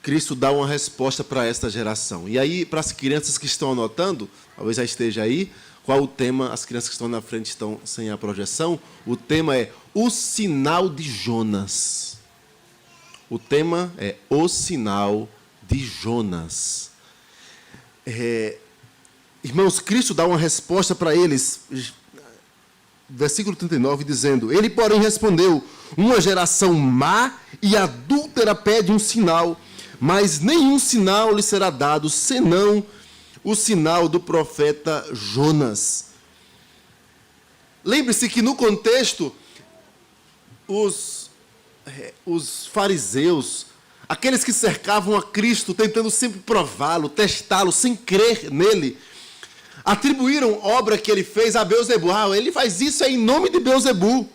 Cristo dá uma resposta para esta geração. E aí, para as crianças que estão anotando, talvez já esteja aí, qual o tema? As crianças que estão na frente estão sem a projeção. O tema é o sinal de Jonas. O tema é o sinal de Jonas. Irmãos, Cristo dá uma resposta para eles. Versículo 39, dizendo: Ele, porém, respondeu: uma geração má e adúltera pede um sinal, mas nenhum sinal lhe será dado, senão o sinal do profeta Jonas. Lembre-se que no contexto, os fariseus, aqueles que cercavam a Cristo, tentando sempre prová-lo, testá-lo, sem crer nele, atribuíram obra que ele fez a Beelzebu. Ele faz isso em nome de Beelzebu.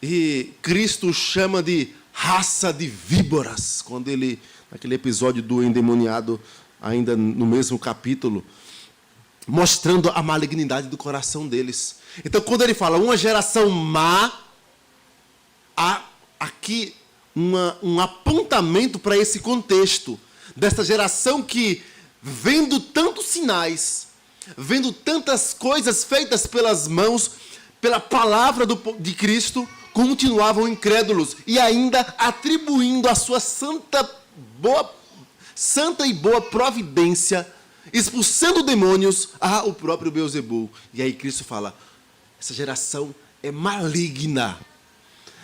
E Cristo chama de raça de víboras, quando ele, naquele episódio do endemoniado, ainda no mesmo capítulo, mostrando a malignidade do coração deles. Então, quando ele fala uma geração má, há aqui um apontamento para esse contexto, desta geração que, vendo tantos sinais, vendo tantas coisas feitas pelas mãos, pela palavra de Cristo, continuavam incrédulos e ainda atribuindo a sua santa e boa providência, expulsando demônios ao próprio Beelzebu. E aí Cristo fala: essa geração é maligna.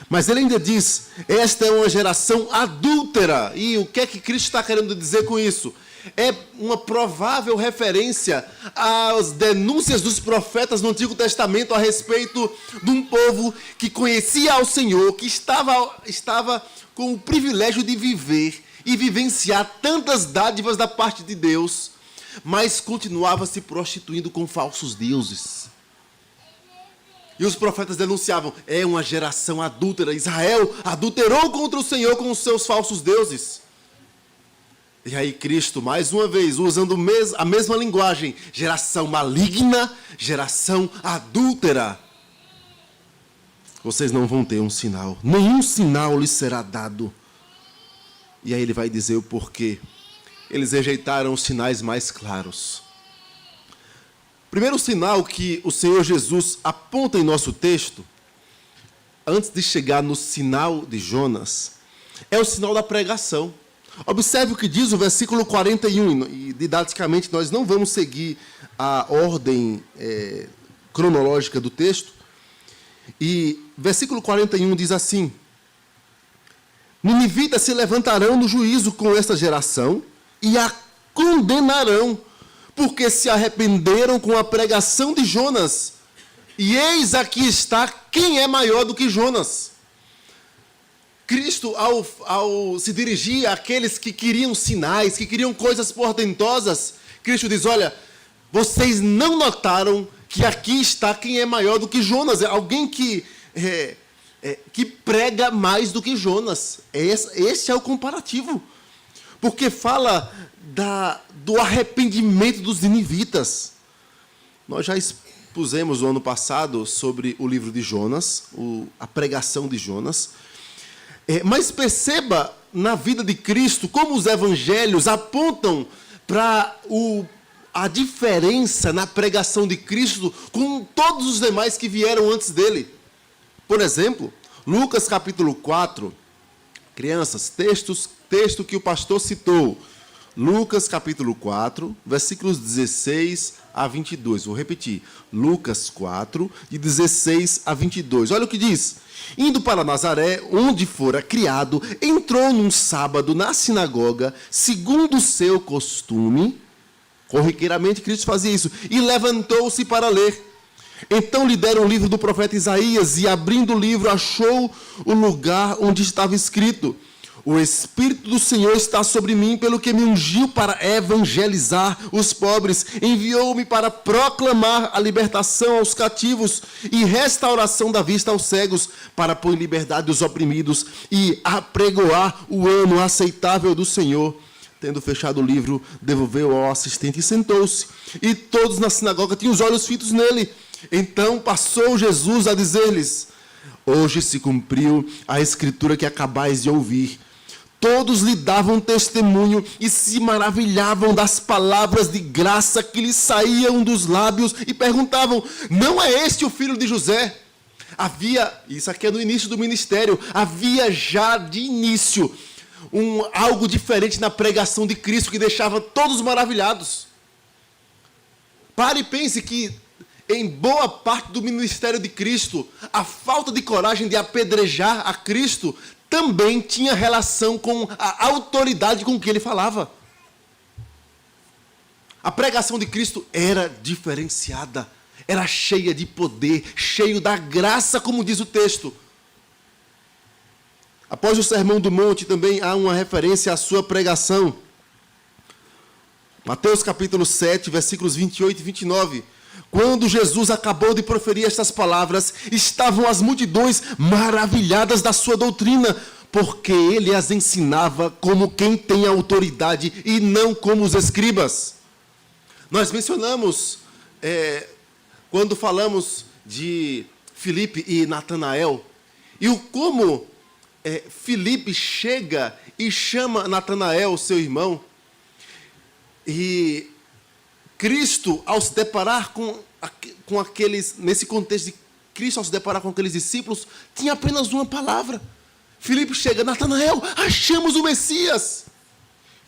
Mas ele ainda diz: esta é uma geração adúltera. E o que é que Cristo está querendo dizer com isso? É uma provável referência às denúncias dos profetas no Antigo Testamento a respeito de um povo que conhecia ao Senhor, que estava com o privilégio de viver e vivenciar tantas dádivas da parte de Deus, mas continuava se prostituindo com falsos deuses. E os profetas denunciavam: é uma geração adúltera. Israel adulterou contra o Senhor com os seus falsos deuses. E aí Cristo, mais uma vez, usando a mesma linguagem: geração maligna, geração adúltera. Vocês não vão ter um sinal, nenhum sinal lhes será dado. E aí ele vai dizer o porquê. Eles rejeitaram os sinais mais claros. Primeiro sinal que o Senhor Jesus aponta em nosso texto, antes de chegar no sinal de Jonas, é o sinal da pregação. Observe o que diz o versículo 41, e didaticamente nós não vamos seguir a ordem cronológica do texto. E versículo 41 diz assim: Ninivitas se levantarão no juízo com esta geração e a condenarão, porque se arrependeram com a pregação de Jonas. E eis aqui está quem é maior do que Jonas. Cristo, ao se dirigir àqueles que queriam sinais, que queriam coisas portentosas, Cristo diz: olha, vocês não notaram que aqui está quem é maior do que Jonas. É alguém que prega mais do que Jonas. Esse é o comparativo. Porque fala do arrependimento dos ninivitas. Nós já expusemos no ano passado sobre o livro de Jonas, a pregação de Jonas. Mas perceba na vida de Cristo como os evangelhos apontam para a diferença na pregação de Cristo com todos os demais que vieram antes dele. Por exemplo, Lucas capítulo 4, crianças, texto que o pastor citou. Lucas capítulo 4, versículos 16 a 22. Vou repetir. Lucas 4, de 16 a 22. Olha o que diz. Indo para Nazaré, onde fora criado, entrou num sábado na sinagoga, segundo o seu costume. Corriqueiramente, Cristo fazia isso. E levantou-se para ler. Então lhe deram o livro do profeta Isaías, e abrindo o livro, achou o lugar onde estava escrito: O Espírito do Senhor está sobre mim, pelo que me ungiu para evangelizar os pobres. Enviou-me para proclamar a libertação aos cativos e restauração da vista aos cegos, para pôr em liberdade os oprimidos e apregoar o ano aceitável do Senhor. Tendo fechado o livro, devolveu ao assistente e sentou-se. E todos na sinagoga tinham os olhos fitos nele. Então passou Jesus a dizer-lhes: hoje se cumpriu a escritura que acabais de ouvir. Todos lhe davam testemunho e se maravilhavam das palavras de graça que lhes saíam dos lábios e perguntavam: não é este o filho de José? Isso aqui é no início do ministério, havia já de início algo diferente na pregação de Cristo que deixava todos maravilhados. Pare e pense que em boa parte do ministério de Cristo, a falta de coragem de apedrejar a Cristo também tinha relação com a autoridade com que ele falava. A pregação de Cristo era diferenciada, era cheia de poder, cheio da graça, como diz o texto. Após o Sermão do Monte também há uma referência à sua pregação. Mateus capítulo 7, versículos 28 e 29. Quando Jesus acabou de proferir estas palavras, estavam as multidões maravilhadas da sua doutrina, porque ele as ensinava como quem tem autoridade e não como os escribas. Nós mencionamos, quando falamos de Filipe e Natanael, e como Filipe chega e chama Natanael, seu irmão, e Cristo, ao se deparar com aqueles, nesse contexto de Cristo, ao se deparar com aqueles discípulos, tinha apenas uma palavra. Filipe chega: Natanael, achamos o Messias.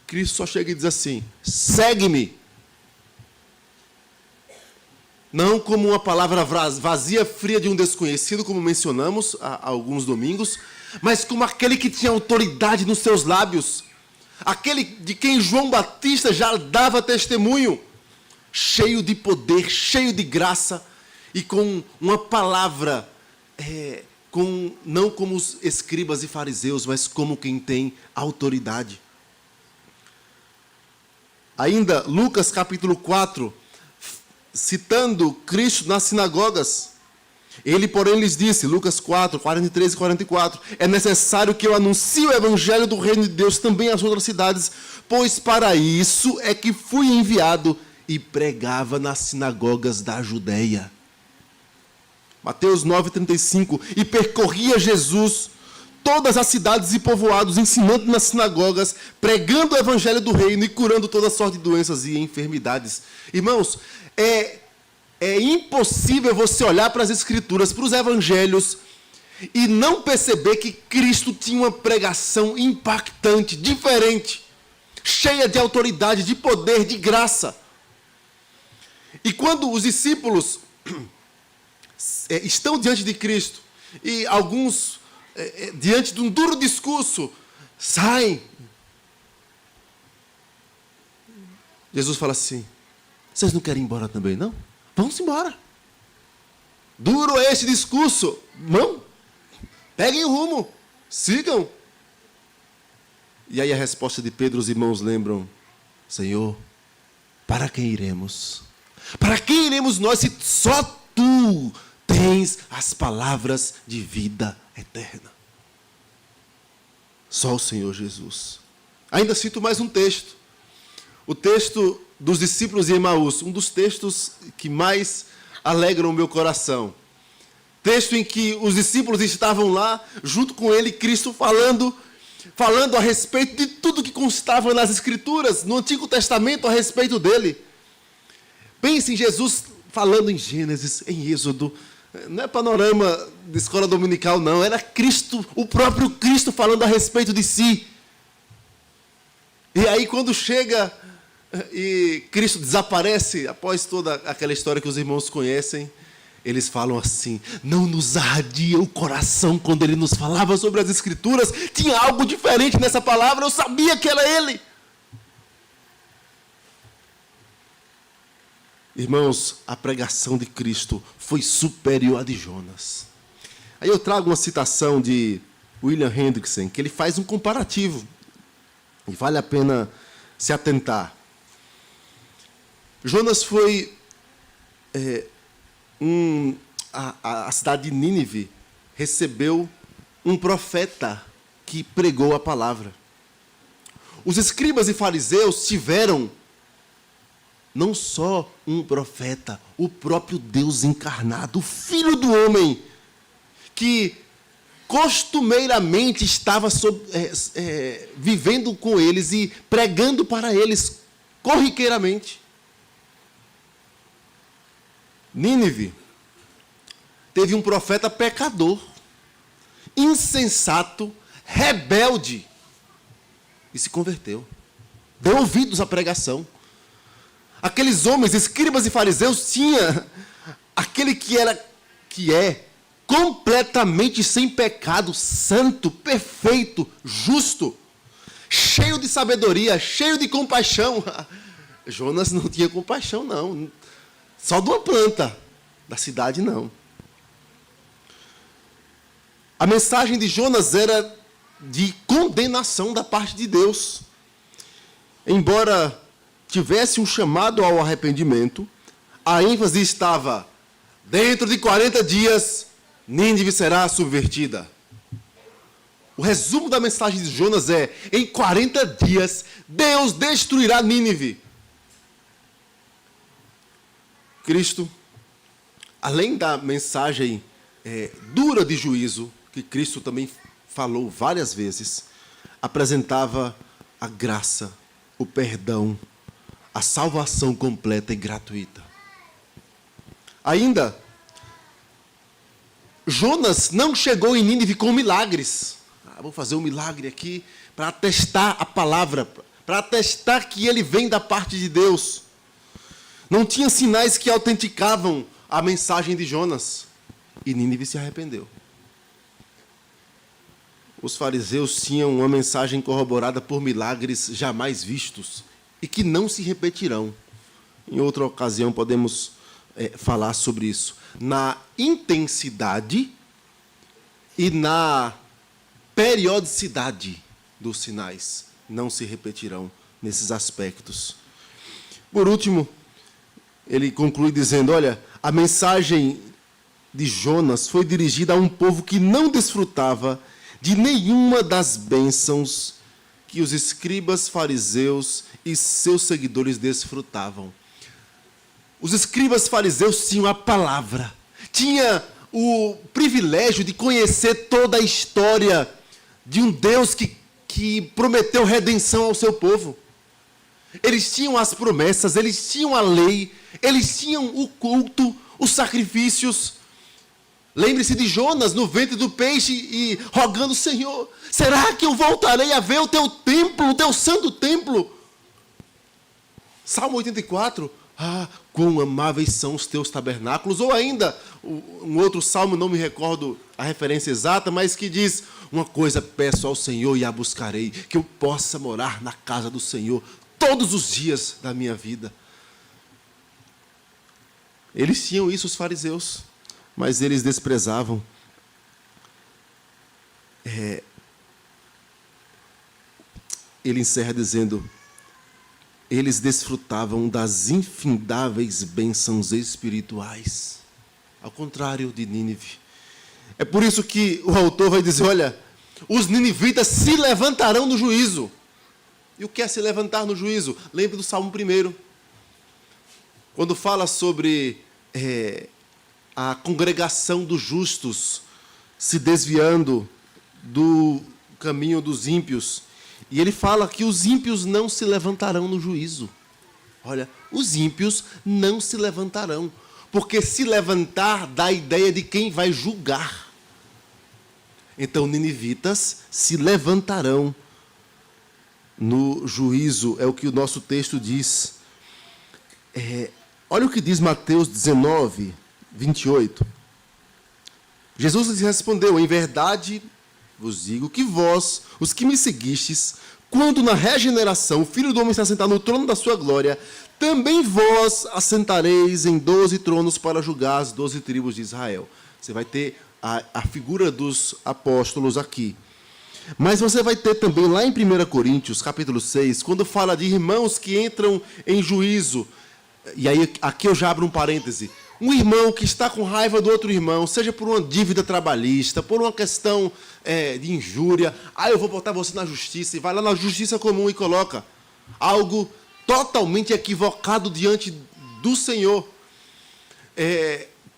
Cristo só chega e diz assim: segue-me. Não como uma palavra vazia, fria de um desconhecido, como mencionamos há alguns domingos, mas como aquele que tinha autoridade nos seus lábios, aquele de quem João Batista já dava testemunho, cheio de poder, cheio de graça, e com uma palavra, não como os escribas e fariseus, mas como quem tem autoridade. Ainda, Lucas capítulo 4, citando Cristo nas sinagogas, ele, porém, lhes disse, Lucas 4, 43 e 44, é necessário que eu anuncie o evangelho do reino de Deus também às outras cidades, pois para isso é que fui enviado, e pregava nas sinagogas da Judeia. Mateus 9,35, e percorria Jesus todas as cidades e povoados, ensinando nas sinagogas, pregando o evangelho do reino e curando toda sorte de doenças e enfermidades. Irmãos, é impossível você olhar para as Escrituras, para os Evangelhos, e não perceber que Cristo tinha uma pregação impactante, diferente, cheia de autoridade, de poder, de graça. E quando os discípulos estão diante de Cristo, e alguns, diante de um duro discurso, saem, Jesus fala assim: vocês não querem ir embora também, não? Vamos embora. Duro é esse discurso. Não. Peguem o rumo. Sigam. E aí a resposta de Pedro, os irmãos lembram: Senhor, para quem iremos? Para quem iremos nós, se só Tu tens as palavras de vida eterna? Só o Senhor Jesus. Ainda cito mais um texto. O texto dos discípulos de Emaús, um dos textos que mais alegram o meu coração. Texto em que os discípulos estavam lá, junto com ele, Cristo falando a respeito de tudo que constava nas Escrituras, no Antigo Testamento, a respeito dele. Pense em Jesus falando em Gênesis, em Êxodo. Não é panorama de escola dominical, não. Era Cristo, o próprio Cristo falando a respeito de si. E aí, quando chega e Cristo desaparece, após toda aquela história que os irmãos conhecem, eles falam assim: não nos ardia o coração quando ele nos falava sobre as Escrituras. Tinha algo diferente nessa palavra, eu sabia que era ele. Irmãos, a pregação de Cristo foi superior à de Jonas. Aí eu trago uma citação de William Hendrickson, que ele faz um comparativo, e vale a pena se atentar. Jonas foi... a cidade de Nínive recebeu um profeta que pregou a palavra. Os escribas e fariseus tiveram não só um profeta, o próprio Deus encarnado, o Filho do Homem, que costumeiramente estava vivendo com eles e pregando para eles corriqueiramente. Nínive teve um profeta pecador, insensato, rebelde, e se converteu. Deu ouvidos à pregação. Aqueles homens, escribas e fariseus, tinha aquele que é completamente sem pecado, santo, perfeito, justo, cheio de sabedoria, cheio de compaixão. Jonas não tinha compaixão, não. Só de uma planta, da cidade não. A mensagem de Jonas era de condenação da parte de Deus. Embora tivesse um chamado ao arrependimento, a ênfase estava: dentro de 40 dias, Nínive será subvertida. O resumo da mensagem de Jonas é: em 40 dias, Deus destruirá Nínive. Cristo, além da mensagem dura de juízo, que Cristo também falou várias vezes, apresentava a graça, o perdão, a salvação completa e gratuita. Ainda, Jonas não chegou em Nínive com milagres. Vou fazer um milagre aqui para atestar a palavra, para atestar que ele vem da parte de Deus. Não tinha sinais que autenticavam a mensagem de Jonas. E Nínive se arrependeu. Os fariseus tinham uma mensagem corroborada por milagres jamais vistos e que não se repetirão. Em outra ocasião podemos falar sobre isso. Na intensidade e na periodicidade dos sinais não se repetirão nesses aspectos. Por último, ele conclui dizendo: olha, a mensagem de Jonas foi dirigida a um povo que não desfrutava de nenhuma das bênçãos que os escribas, fariseus e seus seguidores desfrutavam. Os escribas fariseus tinham a palavra, tinham o privilégio de conhecer toda a história de um Deus que prometeu redenção ao seu povo. Eles tinham as promessas, eles tinham a lei, eles tinham o culto, os sacrifícios. Lembre-se de Jonas no ventre do peixe e rogando: Senhor, será que eu voltarei a ver o teu templo, o teu santo templo? Salmo 84, quão amáveis são os teus tabernáculos. Ou ainda, um outro salmo, não me recordo a referência exata, mas que diz: uma coisa peço ao Senhor e a buscarei, que eu possa morar na casa do Senhor todos os dias da minha vida. Eles tinham isso, os fariseus, mas eles desprezavam. Ele encerra dizendo: eles desfrutavam das infindáveis bênçãos espirituais, ao contrário de Nínive. É por isso que o autor vai dizer: olha, os ninivitas se levantarão no juízo. E o que é se levantar no juízo? Lembre do Salmo 1. Quando fala sobre a congregação dos justos se desviando do caminho dos ímpios. E ele fala que os ímpios não se levantarão no juízo. Olha, os ímpios não se levantarão, porque se levantar dá a ideia de quem vai julgar. Então, ninivitas se levantarão no juízo, é o que o nosso texto diz. Olha o que diz Mateus 19, 28. Jesus lhes respondeu: em verdade vos digo que vós, os que me seguistes, quando na regeneração o Filho do Homem se assentar no trono da sua glória, também vós assentareis em 12 tronos para julgar as 12 tribos de Israel. Você vai ter a figura dos apóstolos aqui. Mas você vai ter também lá em 1 Coríntios, capítulo 6, quando fala de irmãos que entram em juízo. E aí, aqui eu já abro um parêntese. Um irmão que está com raiva do outro irmão, seja por uma dívida trabalhista, por uma questão de injúria. Eu vou botar você na justiça. E vai lá na justiça comum e coloca algo totalmente equivocado diante do Senhor.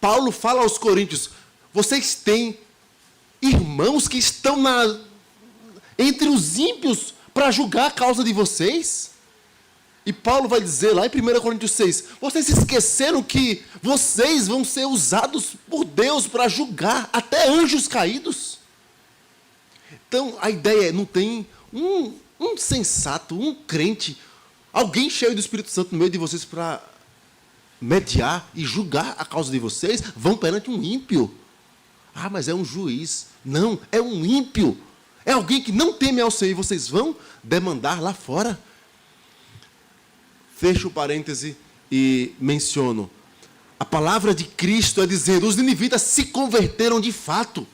Paulo fala aos coríntios, vocês têm irmãos que estão entre os ímpios para julgar a causa de vocês? E Paulo vai dizer lá em 1 Coríntios 6, vocês esqueceram que vocês vão ser usados por Deus para julgar até anjos caídos? Então, a ideia é, não tem um sensato, um crente, alguém cheio do Espírito Santo no meio de vocês para mediar e julgar a causa de vocês? Vão perante um ímpio. Mas é um juiz. Não, é um ímpio. É alguém que não teme ao Senhor e vocês vão demandar lá fora. Fecho o parêntese e menciono. A palavra de Cristo é dizer, os ninivitas se converteram de fato.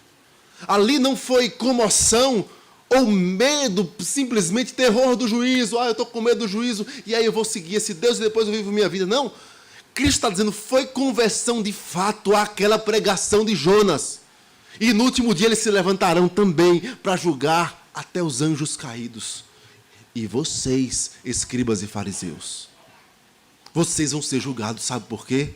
Ali não foi comoção ou medo, simplesmente terror do juízo. Eu estou com medo do juízo e aí eu vou seguir esse Deus e depois eu vivo minha vida. Não. Cristo está dizendo, foi conversão de fato àquela pregação de Jonas. E no último dia eles se levantarão também para julgar até os anjos caídos. E vocês, escribas e fariseus, vocês vão ser julgados, sabe por quê?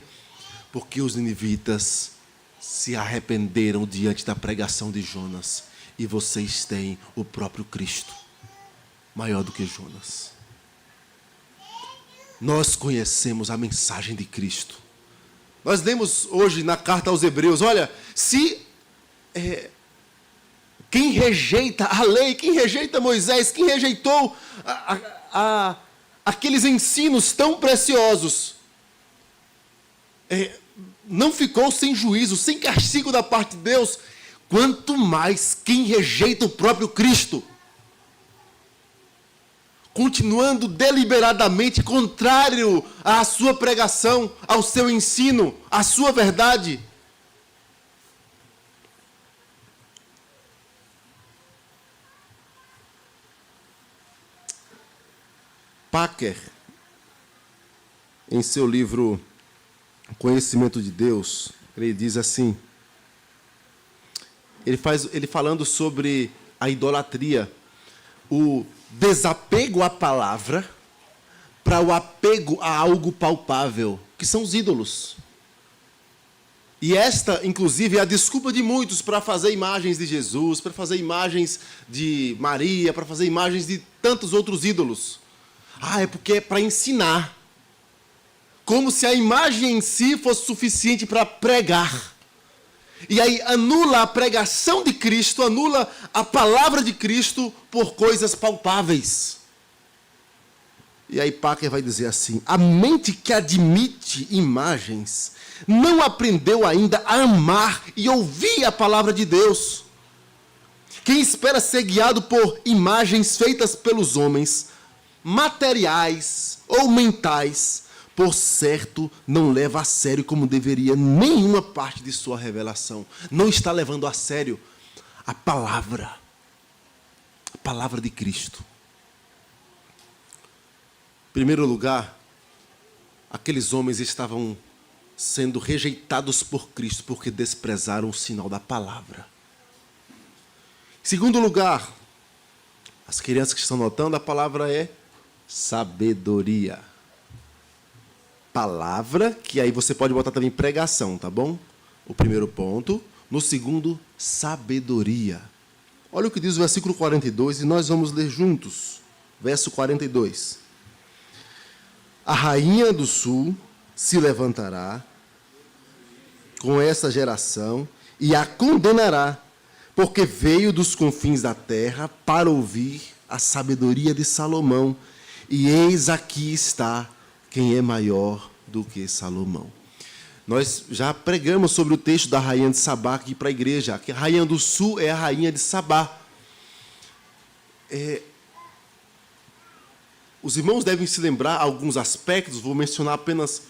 Porque os ninivitas se arrependeram diante da pregação de Jonas. E vocês têm o próprio Cristo, maior do que Jonas. Nós conhecemos a mensagem de Cristo. Nós lemos hoje na carta aos Hebreus, olha, se quem rejeita a lei, quem rejeita Moisés, quem rejeitou aqueles ensinos tão preciosos, não ficou sem juízo, sem castigo da parte de Deus, quanto mais quem rejeita o próprio Cristo, continuando deliberadamente contrário à sua pregação, ao seu ensino, à sua verdade. Packer, em seu livro Conhecimento de Deus, ele diz assim, ele falando sobre a idolatria, o desapego à palavra para o apego a algo palpável, que são os ídolos. E esta, inclusive, é a desculpa de muitos para fazer imagens de Jesus, para fazer imagens de Maria, para fazer imagens de tantos outros ídolos. É porque é para ensinar. Como se a imagem em si fosse suficiente para pregar. E aí anula a pregação de Cristo, anula a palavra de Cristo por coisas palpáveis. E aí Packer vai dizer assim, a mente que admite imagens não aprendeu ainda a amar e ouvir a palavra de Deus. Quem espera ser guiado por imagens feitas pelos homens, materiais ou mentais, por certo, não leva a sério como deveria nenhuma parte de sua revelação. Não está levando a sério a palavra de Cristo. Em primeiro lugar, aqueles homens estavam sendo rejeitados por Cristo porque desprezaram o sinal da palavra. Em segundo lugar, as crianças que estão notando, a palavra é sabedoria. Palavra, que aí você pode botar também pregação, tá bom? O primeiro ponto. No segundo, sabedoria. Olha o que diz o versículo 42, e nós vamos ler juntos. Verso 42. A rainha do sul se levantará com essa geração e a condenará, porque veio dos confins da terra para ouvir a sabedoria de Salomão. E eis aqui está quem é maior do que Salomão. Nós já pregamos sobre o texto da rainha de Sabá aqui para a igreja. A rainha do sul é a rainha de Sabá. Os irmãos devem se lembrar alguns aspectos, vou mencionar apenas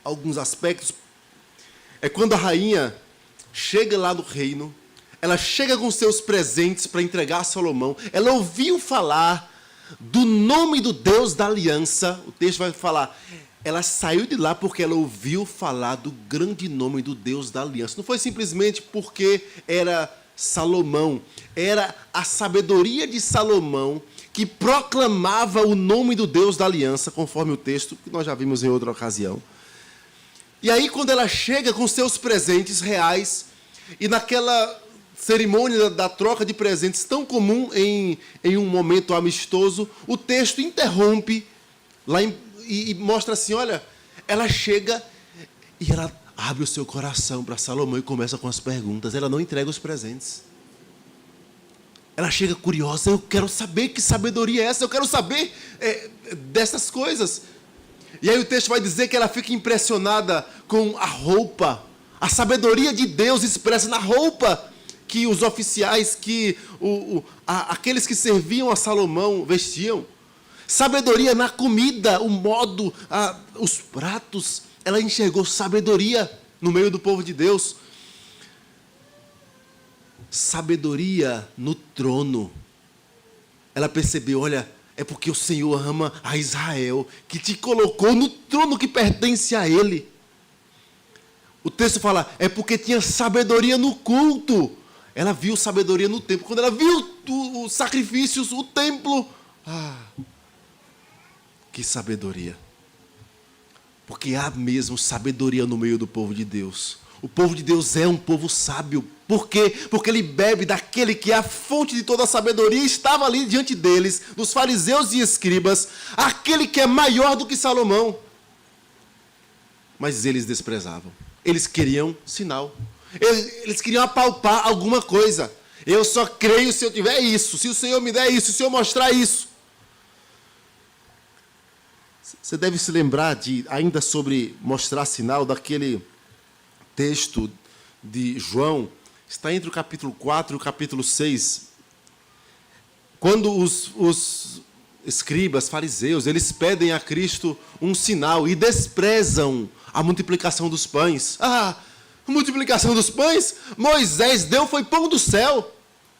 alguns aspectos. É quando a rainha chega lá no reino, ela chega com seus presentes para entregar a Salomão. Ela ouviu falar do nome do Deus da aliança. O texto vai falar, ela saiu de lá porque ela ouviu falar do grande nome do Deus da aliança. Não foi simplesmente porque era Salomão, era a sabedoria de Salomão que proclamava o nome do Deus da aliança, conforme o texto que nós já vimos em outra ocasião. E aí, quando ela chega com seus presentes reais, e naquela cerimônia da troca de presentes tão comum em um momento amistoso, o texto interrompe lá e mostra assim, olha, ela chega e ela abre o seu coração para Salomão e começa com as perguntas. Ela não entrega os presentes. Ela chega curiosa, eu quero saber que sabedoria é essa, eu quero saber dessas coisas. E aí o texto vai dizer que ela fica impressionada com a roupa, a sabedoria de Deus expressa na roupa que os oficiais, que aqueles que serviam a Salomão vestiam. Sabedoria na comida, o modo, os pratos. Ela enxergou sabedoria no meio do povo de Deus. Sabedoria no trono. Ela percebeu, olha, é porque o Senhor ama a Israel, que te colocou no trono que pertence a Ele. O texto fala, é porque tinha sabedoria no culto. Ela viu sabedoria no templo. Quando ela viu os sacrifícios, o templo, que sabedoria. Porque há mesmo sabedoria no meio do povo de Deus. O povo de Deus é um povo sábio. Por quê? Porque ele bebe daquele que é a fonte de toda a sabedoria. Estava ali diante deles, dos fariseus e escribas, aquele que é maior do que Salomão. Mas eles desprezavam. Eles queriam sinal. Eles queriam apalpar alguma coisa. Eu só creio se eu tiver isso, se o Senhor me der isso, se eu mostrar isso. Você deve se lembrar, ainda sobre mostrar sinal, daquele texto de João, está entre o capítulo 4 e o capítulo 6. Quando os escribas, fariseus, eles pedem a Cristo um sinal e desprezam a multiplicação dos pães. Multiplicação dos pães? Moisés deu, foi pão do céu.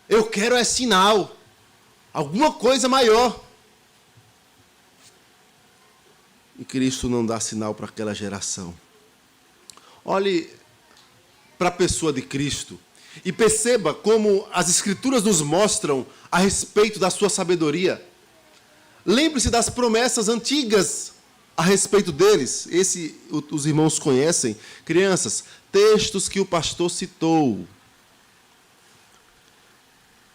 Eu quero é sinal. Alguma coisa maior. E Cristo não dá sinal para aquela geração. Olhe para a pessoa de Cristo e perceba como as Escrituras nos mostram a respeito da sua sabedoria. Lembre-se das promessas antigas a respeito deles. Os irmãos conhecem. Crianças, textos que o pastor citou.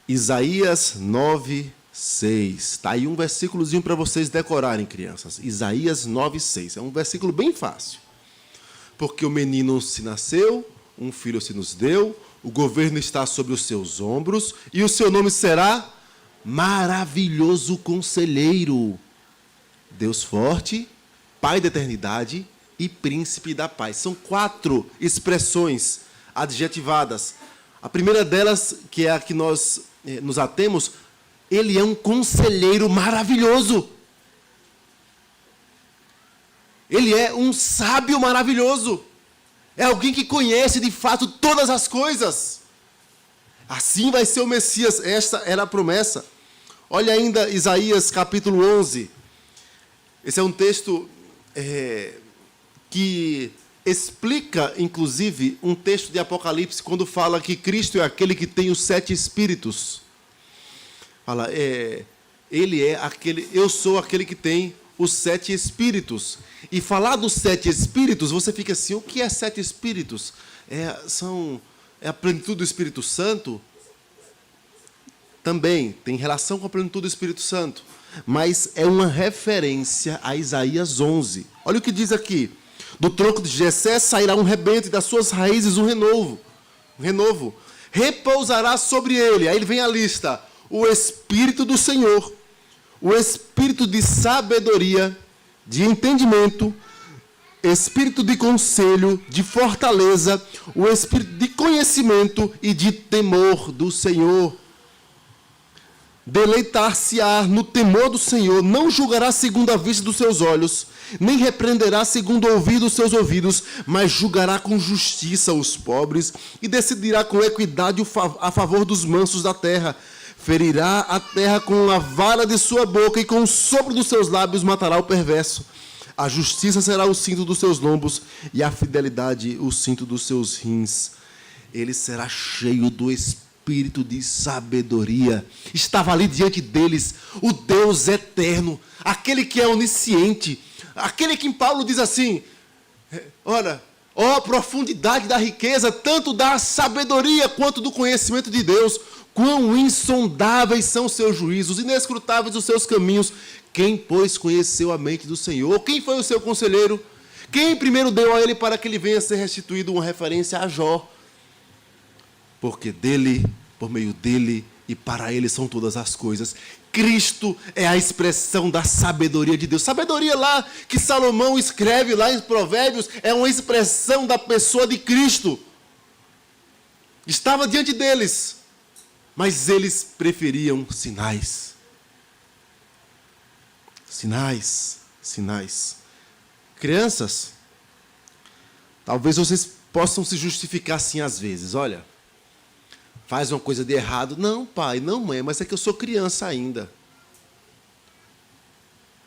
Isaías 9:6. Está aí um versículozinho para vocês decorarem, crianças. Isaías 9:6. É um versículo bem fácil. Porque o menino se nasceu, um filho se nos deu, o governo está sobre os seus ombros, e o seu nome será Maravilhoso Conselheiro, Deus Forte, Pai da Eternidade e Príncipe da Paz. São 4 expressões adjetivadas. A primeira delas, que é a que nós nos atemos, ele é um conselheiro maravilhoso. Ele é um sábio maravilhoso. É alguém que conhece de fato todas as coisas. Assim vai ser o Messias. Esta era a promessa. Olha ainda Isaías capítulo 11. Esse é um texto que explica, inclusive, um texto de Apocalipse, quando fala que Cristo é aquele que tem os 7 espíritos. Fala, ele é aquele, eu sou aquele que tem os 7 espíritos. E falar dos 7 espíritos, você fica assim, o que é 7 espíritos? É a plenitude do Espírito Santo? Também tem relação com a plenitude do Espírito Santo. Mas é uma referência a Isaías 11. Olha o que diz aqui. Do tronco de Jessé sairá um rebento e das suas raízes um renovo. Repousará sobre ele. Aí vem a lista. O Espírito do Senhor. O Espírito de sabedoria, de entendimento, Espírito de conselho, de fortaleza, o Espírito de conhecimento e de temor do Senhor. Deleitar-se-á no temor do Senhor, não julgará segundo a vista dos seus olhos, nem repreenderá segundo o ouvido dos seus ouvidos, mas julgará com justiça os pobres e decidirá com equidade a favor dos mansos da terra. Ferirá a terra com a vara de sua boca e com o sopro dos seus lábios matará o perverso. A justiça será o cinto dos seus lombos e a fidelidade o cinto dos seus rins. Ele será cheio do espírito de sabedoria. Estava ali diante deles o Deus eterno, aquele que é onisciente, aquele que em Paulo diz assim, ora, ó profundidade da riqueza, tanto da sabedoria quanto do conhecimento de Deus, quão insondáveis são os seus juízos, inescrutáveis os seus caminhos. Quem, pois, conheceu a mente do Senhor? Quem foi o seu conselheiro? Quem primeiro deu a ele para que ele venha a ser restituído? Uma referência a Jó. Porque dele, por meio dele e para ele são todas as coisas. Cristo é a expressão da sabedoria de Deus. Sabedoria lá que Salomão escreve lá em Provérbios é uma expressão da pessoa de Cristo. Estava diante deles, mas eles preferiam sinais. Sinais. Crianças, talvez vocês possam se justificar assim às vezes. Olha, faz uma coisa de errado. Não, pai, não, mãe, mas é que eu sou criança ainda.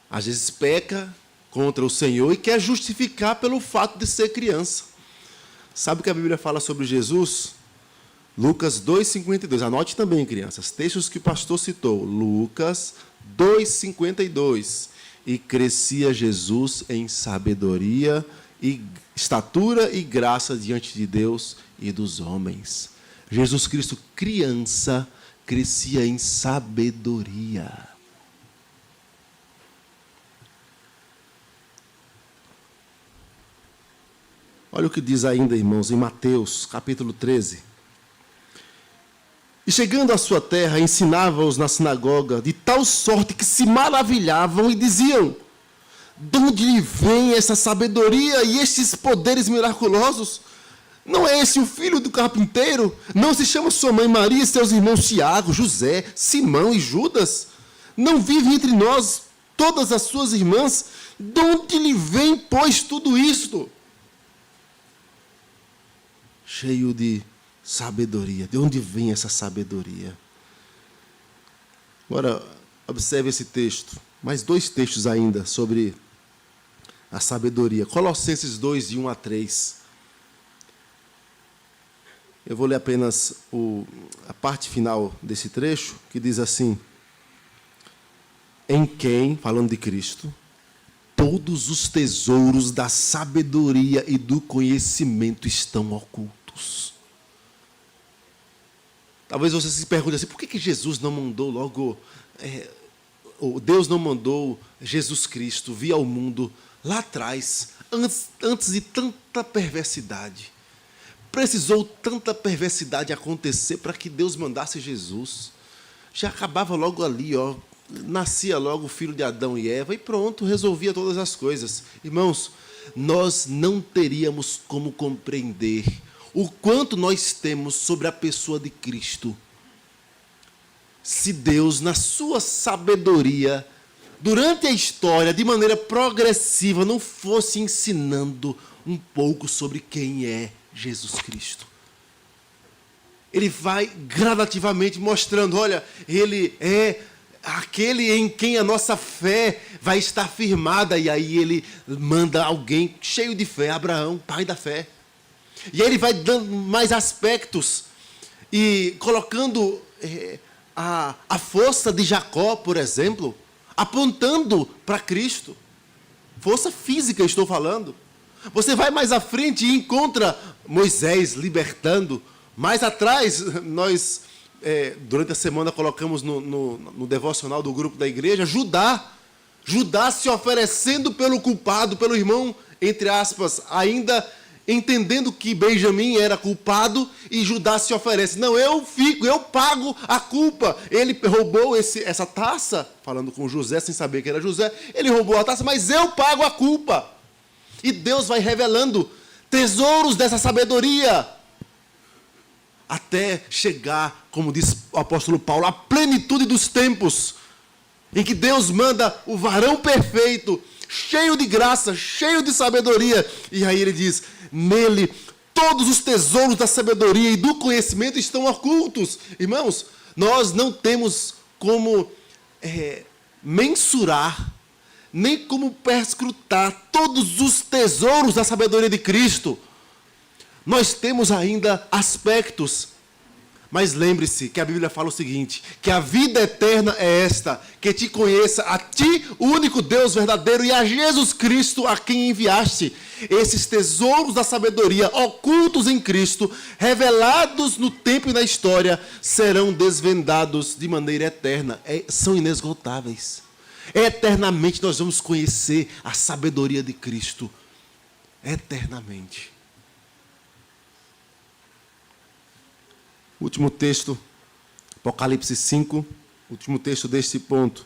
Às vezes peca contra o Senhor e quer justificar pelo fato de ser criança. Sabe o que a Bíblia fala sobre Jesus? Lucas 2,52. Anote também, crianças, textos que o pastor citou. Lucas 2,52. E crescia Jesus em sabedoria, e estatura e graça diante de Deus e dos homens. Jesus Cristo, criança, crescia em sabedoria. Olha o que diz ainda, irmãos, em Mateus, capítulo 13. E chegando à sua terra, ensinava-os na sinagoga, de tal sorte que se maravilhavam e diziam: de onde lhe vem essa sabedoria e estes poderes miraculosos? Não é esse o filho do carpinteiro? Não se chama sua mãe Maria e seus irmãos Tiago, José, Simão e Judas? Não vivem entre nós todas as suas irmãs? De onde lhe vem, pois, tudo isto? Cheio de sabedoria. De onde vem essa sabedoria? Agora, observe esse texto. Mais 2 textos ainda sobre a sabedoria. Colossenses 2, de 1 a 3. Eu vou ler apenas a parte final desse trecho, que diz assim: em quem, falando de Cristo, todos os tesouros da sabedoria e do conhecimento estão ocultos. Talvez você se pergunte assim, por que Jesus não mandou logo, Deus não mandou Jesus Cristo vir ao mundo lá atrás, antes de tanta perversidade? Precisou tanta perversidade acontecer para que Deus mandasse Jesus? Já acabava logo ali, nascia logo o filho de Adão e Eva e pronto, resolvia todas as coisas. Irmãos, nós não teríamos como compreender o quanto nós temos sobre a pessoa de Cristo se Deus, na sua sabedoria, durante a história, de maneira progressiva, não fosse ensinando um pouco sobre quem é Jesus Cristo. Ele vai gradativamente mostrando, olha, ele é aquele em quem a nossa fé vai estar firmada. E aí ele manda alguém cheio de fé, Abraão, pai da fé. E aí ele vai dando mais aspectos e colocando a força de Jacó, por exemplo, apontando para Cristo. Força física, estou falando. Você vai mais à frente e encontra Moisés libertando. Mais atrás, nós, durante a semana, colocamos no devocional do grupo da igreja, Judá se oferecendo pelo culpado, pelo irmão, entre aspas, ainda entendendo que Benjamim era culpado, e Judá se oferece. Não, eu pago a culpa. Ele roubou essa taça, falando com José, sem saber que era José, ele roubou a taça, mas eu pago a culpa. E Deus vai revelando tesouros dessa sabedoria, até chegar, como diz o apóstolo Paulo, à plenitude dos tempos, em que Deus manda o varão perfeito, cheio de graça, cheio de sabedoria. E aí ele diz, nele todos os tesouros da sabedoria e do conhecimento estão ocultos. Irmãos, nós não temos como mensurar, nem como perscrutar todos os tesouros da sabedoria de Cristo. Nós temos ainda aspectos, mas lembre-se que a Bíblia fala o seguinte, que a vida eterna é esta, que te conheça a ti, o único Deus verdadeiro, e a Jesus Cristo a quem enviaste. Esses tesouros da sabedoria ocultos em Cristo, revelados no tempo e na história, serão desvendados de maneira eterna. São inesgotáveis. Eternamente nós vamos conhecer a sabedoria de Cristo. Eternamente. Último texto, Apocalipse 5, último texto deste ponto.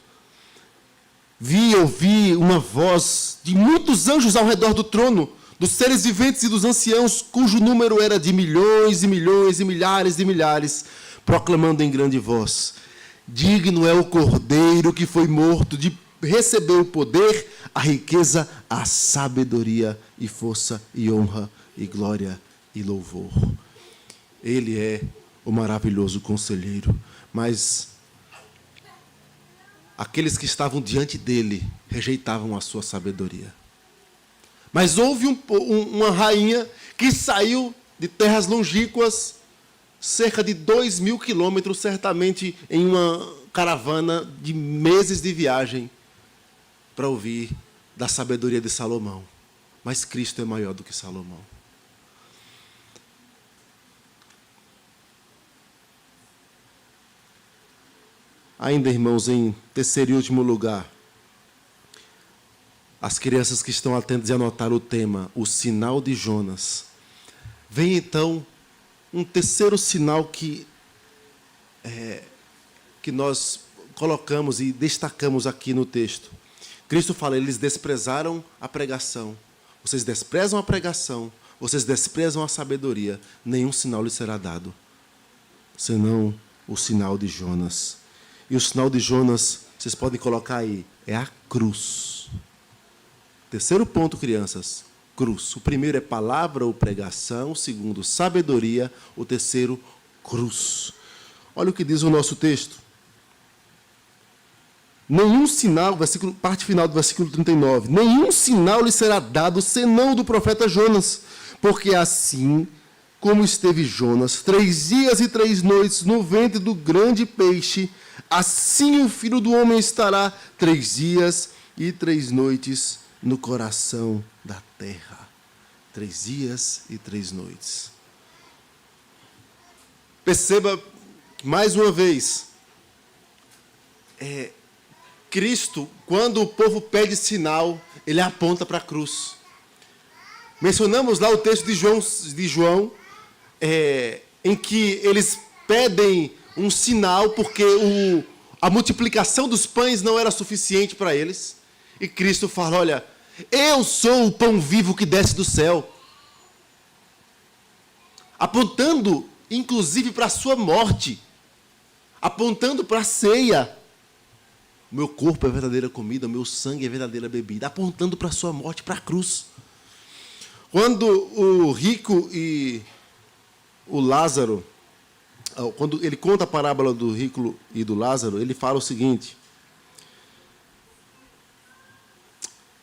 Vi e ouvi uma voz de muitos anjos ao redor do trono, dos seres viventes e dos anciãos, cujo número era de milhões e milhões e milhares de milhares, proclamando em grande voz: digno é o Cordeiro que foi morto de receber o poder, a riqueza, a sabedoria e força e honra e glória e louvor. Ele é o maravilhoso conselheiro, mas aqueles que estavam diante dele rejeitavam a sua sabedoria. Mas houve uma rainha que saiu de terras longínquas, cerca de 2.000 quilômetros, certamente em uma caravana de meses de viagem, para ouvir da sabedoria de Salomão. Mas Cristo é maior do que Salomão. Ainda, irmãos, em terceiro e último lugar, as crianças que estão atentas e anotaram o tema, o sinal de Jonas. Vem então um terceiro sinal que nós colocamos e destacamos aqui no texto. Cristo fala, eles desprezaram a pregação. Vocês desprezam a pregação, vocês desprezam a sabedoria, nenhum sinal lhes será dado, senão o sinal de Jonas. E o sinal de Jonas, vocês podem colocar aí, é a cruz. Terceiro ponto, crianças, cruz. O primeiro é palavra ou pregação, o segundo, sabedoria, o terceiro, cruz. Olha o que diz o nosso texto. Nenhum sinal, parte final do versículo 39, nenhum sinal lhe será dado, senão o do profeta Jonas, porque assim como esteve Jonas 3 dias e 3 noites no ventre do grande peixe, assim o Filho do Homem estará 3 dias e 3 noites no coração da terra. 3 dias e 3 noites. Perceba, mais uma vez, Cristo, quando o povo pede sinal, ele aponta para a cruz. Mencionamos lá o texto de João, em que eles pedem um sinal, porque a multiplicação dos pães não era suficiente para eles. E Cristo fala, olha, eu sou o pão vivo que desce do céu. Apontando, inclusive, para a sua morte. Apontando para a ceia. O meu corpo é verdadeira comida, o meu sangue é verdadeira bebida. Apontando para a sua morte, para a cruz. Quando o rico e o Lázaro, quando ele conta a parábola do rico e do Lázaro, ele fala o seguinte.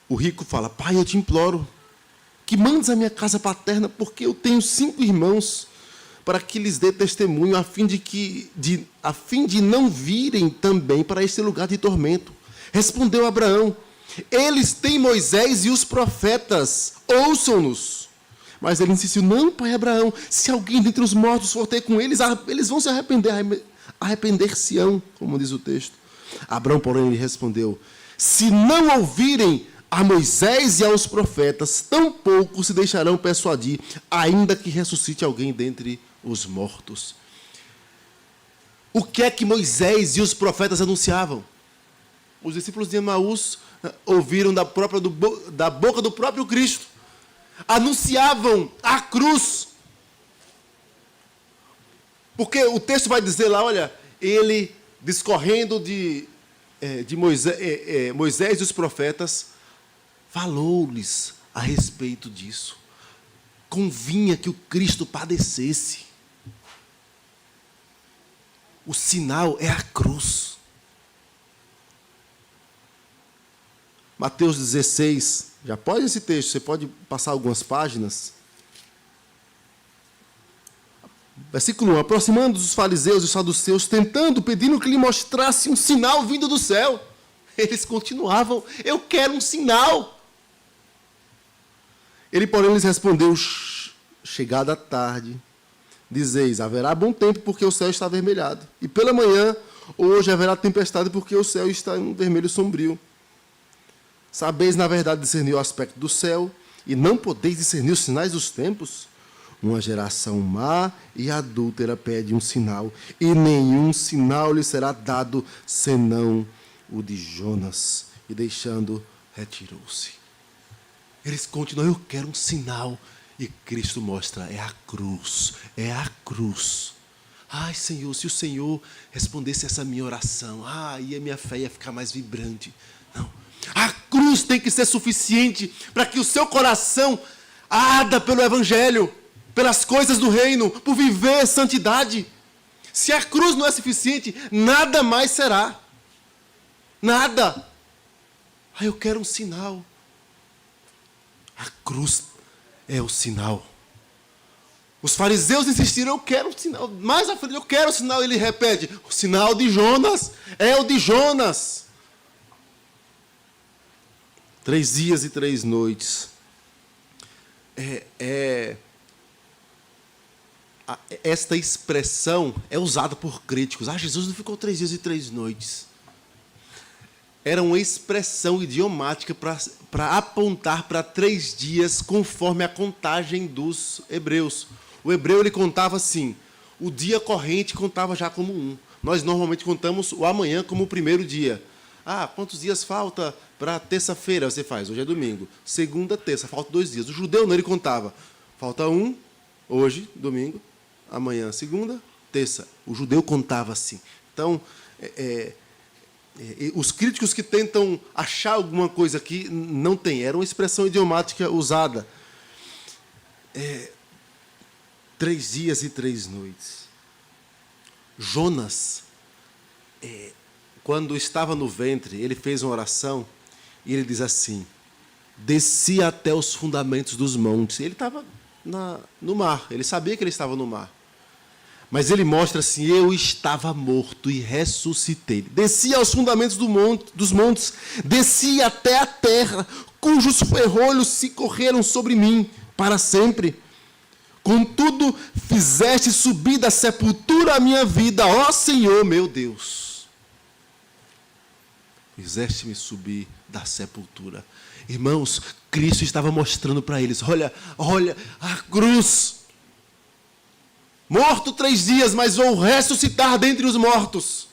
O rico fala, pai, eu te imploro, que mandes a minha casa paterna, porque eu tenho 5 irmãos, para que lhes dê testemunho, a fim de não virem também para este lugar de tormento. Respondeu Abraão, eles têm Moisés e os profetas, ouçam-nos. Mas ele insistiu, não, pai Abraão, se alguém dentre os mortos for ter com eles, eles vão se arrepender-se-ão, como diz o texto. Abraão, porém, lhe respondeu, se não ouvirem a Moisés e aos profetas, tampouco se deixarão persuadir, ainda que ressuscite alguém dentre os mortos. O que é que Moisés e os profetas anunciavam? Os discípulos de Emaús ouviram da boca do próprio Cristo. Anunciavam a cruz. Porque o texto vai dizer lá, olha, ele discorrendo de Moisés e os profetas, falou-lhes a respeito disso. Convinha que o Cristo padecesse. O sinal é a cruz. Mateus 16, já pode esse texto, você pode passar algumas páginas. Versículo 1, aproximando os fariseus e os saduceus, pedindo que lhe mostrasse um sinal vindo do céu. Eles continuavam, eu quero um sinal. Ele, porém, lhes respondeu, chegada a tarde, dizeis, haverá bom tempo porque o céu está avermelhado. E pela manhã, hoje haverá tempestade porque o céu está em um vermelho sombrio. Sabeis, na verdade, discernir o aspecto do céu e não podeis discernir os sinais dos tempos? Uma geração má e adúltera pede um sinal, e nenhum sinal lhe será dado, senão o de Jonas. E deixando, retirou-se. Eles continuam, eu quero um sinal. E Cristo mostra, é a cruz, é a cruz. Ai, Senhor, se o Senhor respondesse essa minha oração, aí a minha fé ia ficar mais vibrante. Não, a cruz tem que ser suficiente para que o seu coração arda pelo Evangelho, pelas coisas do reino, por viver santidade. Se a cruz não é suficiente, nada mais será. Nada. Eu quero um sinal. A cruz é o sinal. Os fariseus insistiram, eu quero um sinal. Mais à frente, eu quero um sinal. Ele repete, o sinal de Jonas, é o de Jonas. 3 dias e 3 noites. Esta expressão é usada por críticos. Jesus não ficou 3 dias e 3 noites. Era uma expressão idiomática para apontar para 3 dias, conforme a contagem dos hebreus. O hebreu ele contava assim, o dia corrente contava já como 1. Nós normalmente contamos o amanhã como o primeiro dia. Quantos dias falta para terça-feira? Você faz, hoje é domingo. Segunda, terça, falta 2 dias. O judeu não, ele contava. Falta 1, hoje, domingo. Amanhã, segunda, terça. O judeu contava assim. Então, os críticos que tentam achar alguma coisa aqui, não tem. Era uma expressão idiomática usada. 3 dias e 3 noites. Jonas, quando estava no ventre, ele fez uma oração e ele diz assim, desci até os fundamentos dos montes. Ele estava no mar, ele sabia que ele estava no mar. Mas ele mostra assim, eu estava morto e ressuscitei. Desci aos fundamentos dos montes, desci até a terra, cujos ferrolhos se correram sobre mim para sempre. Contudo, fizeste subir da sepultura a minha vida, ó Senhor meu Deus. Fizeste-me subir da sepultura. Irmãos, Cristo estava mostrando para eles, olha a cruz. Morto 3 dias, mas vou ressuscitar dentre os mortos.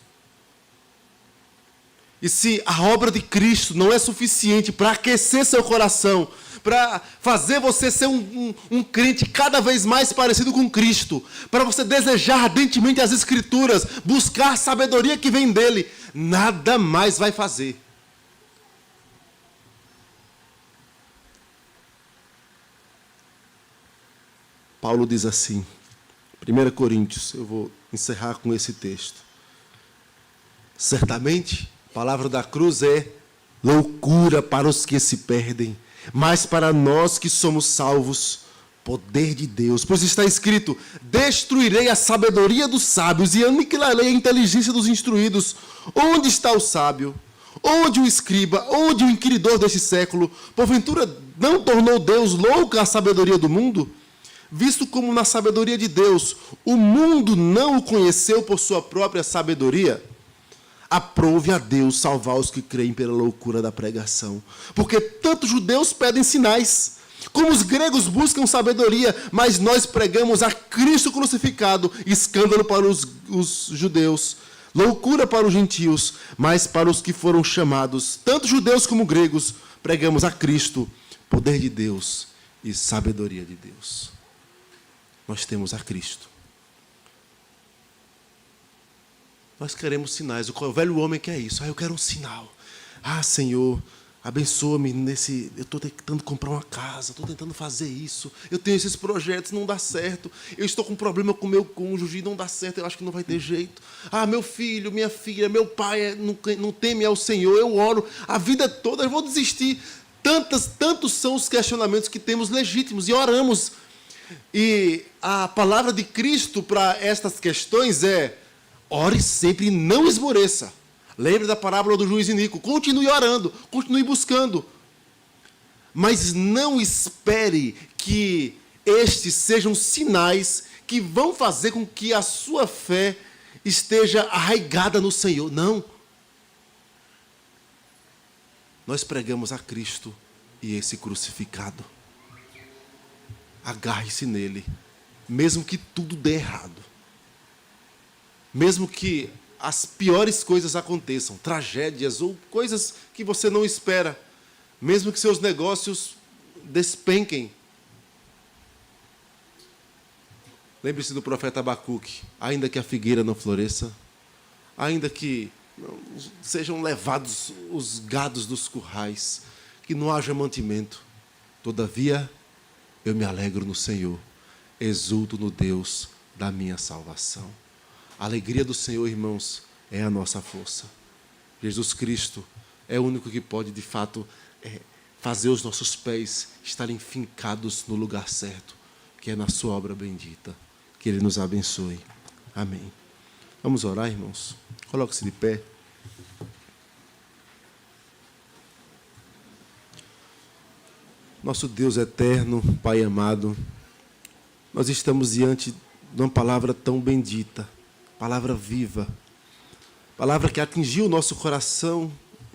E se a obra de Cristo não é suficiente para aquecer seu coração, para fazer você ser um crente cada vez mais parecido com Cristo, para você desejar ardentemente as Escrituras, buscar a sabedoria que vem dele, nada mais vai fazer. Paulo diz assim, 1 Coríntios, eu vou encerrar com esse texto. Certamente, a palavra da cruz é loucura para os que se perdem, mas para nós que somos salvos, poder de Deus. Pois está escrito, destruirei a sabedoria dos sábios e aniquilarei a inteligência dos instruídos. Onde está o sábio? Onde o escriba? Onde o inquiridor deste século? Porventura não tornou Deus louca a sabedoria do mundo? Visto como na sabedoria de Deus, o mundo não o conheceu por sua própria sabedoria, aprove a Deus salvar os que creem pela loucura da pregação. Porque tanto judeus pedem sinais, como os gregos buscam sabedoria, mas nós pregamos a Cristo crucificado, escândalo para os judeus, loucura para os gentios, mas para os que foram chamados, tanto judeus como gregos, pregamos a Cristo, poder de Deus e sabedoria de Deus. Nós temos a Cristo. Nós queremos sinais. O velho homem quer isso. Eu quero um sinal. Senhor, Abençoa-me nesse... Eu estou tentando comprar uma casa, estou tentando fazer isso. Eu tenho esses projetos, não dá certo. Eu estou com um problema com o meu cônjuge, não dá certo, eu acho que não vai ter jeito. Ah, meu filho, minha filha, meu pai não teme ao Senhor. Eu oro a vida toda, eu vou desistir. Tantos são os questionamentos que temos legítimos e oramos. E a palavra de Cristo para estas questões é: ore sempre e não esmoreça. Lembre da parábola do juiz iníquo. Continue orando, continue buscando. Mas não espere que estes sejam sinais que vão fazer com que a sua fé esteja arraigada no Senhor. Não. Nós pregamos a Cristo e esse crucificado. Agarre-se nele, mesmo que tudo dê errado. Mesmo que as piores coisas aconteçam, tragédias ou coisas que você não espera, mesmo que seus negócios despenquem. Lembre-se do profeta Abacuque: ainda que a figueira não floresça, ainda que não sejam levados os gados dos currais, que não haja mantimento, todavia eu me alegro no Senhor, exulto no Deus da minha salvação. A alegria do Senhor, irmãos, é a nossa força. Jesus Cristo é o único que pode, de fato, fazer os nossos pés estarem fincados no lugar certo, que é na sua obra bendita. Que Ele nos abençoe. Amém. Vamos orar, irmãos? Coloque-se de pé. Nosso Deus eterno, Pai amado, nós estamos diante de uma palavra tão bendita, palavra viva, palavra que atingiu o nosso coração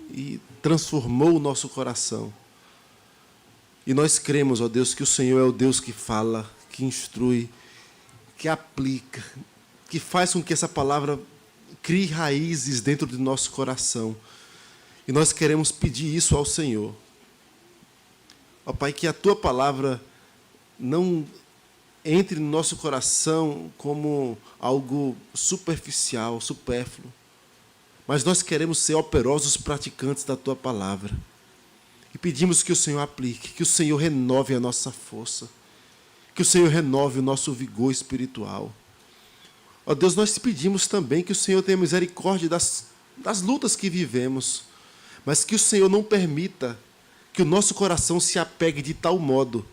e transformou o nosso coração. E nós cremos, ó Deus, que o Senhor é o Deus que fala, que instrui, que aplica, que faz com que essa palavra crie raízes dentro do nosso coração. E nós queremos pedir isso ao Senhor. Ó Pai, que a Tua palavra não entre no nosso coração como algo superficial, supérfluo, mas nós queremos ser operosos praticantes da Tua palavra. E pedimos que o Senhor aplique, que o Senhor renove a nossa força, que o Senhor renove o nosso vigor espiritual. Ó Deus, nós te pedimos também que o Senhor tenha misericórdia das lutas que vivemos, mas que o Senhor não permita que o nosso coração se apegue de tal modo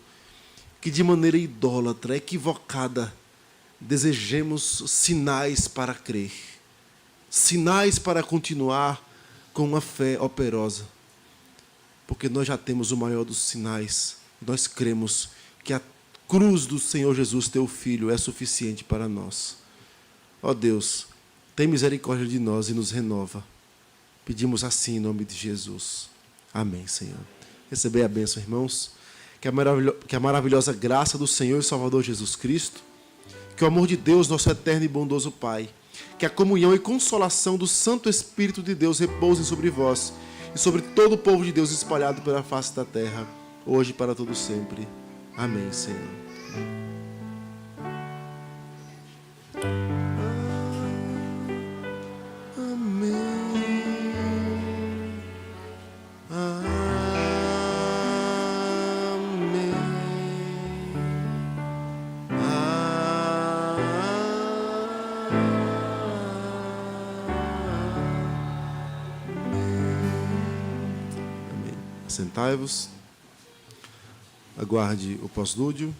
que, de maneira idólatra, equivocada, desejemos sinais para crer, sinais para continuar com uma fé operosa, porque nós já temos o maior dos sinais. Nós cremos que a cruz do Senhor Jesus, Teu Filho, é suficiente para nós. Ó Deus, tem misericórdia de nós e nos renova. Pedimos assim em nome de Jesus. Amém, Senhor. Receber a bênção, irmãos. Que a maravilhosa graça do Senhor e Salvador Jesus Cristo, que o amor de Deus, nosso eterno e bondoso Pai, que a comunhão e consolação do Santo Espírito de Deus repousem sobre vós e sobre todo o povo de Deus espalhado pela face da terra, hoje e para todo sempre. Amém, Senhor. Sentai-vos, aguarde o pós-lúdio.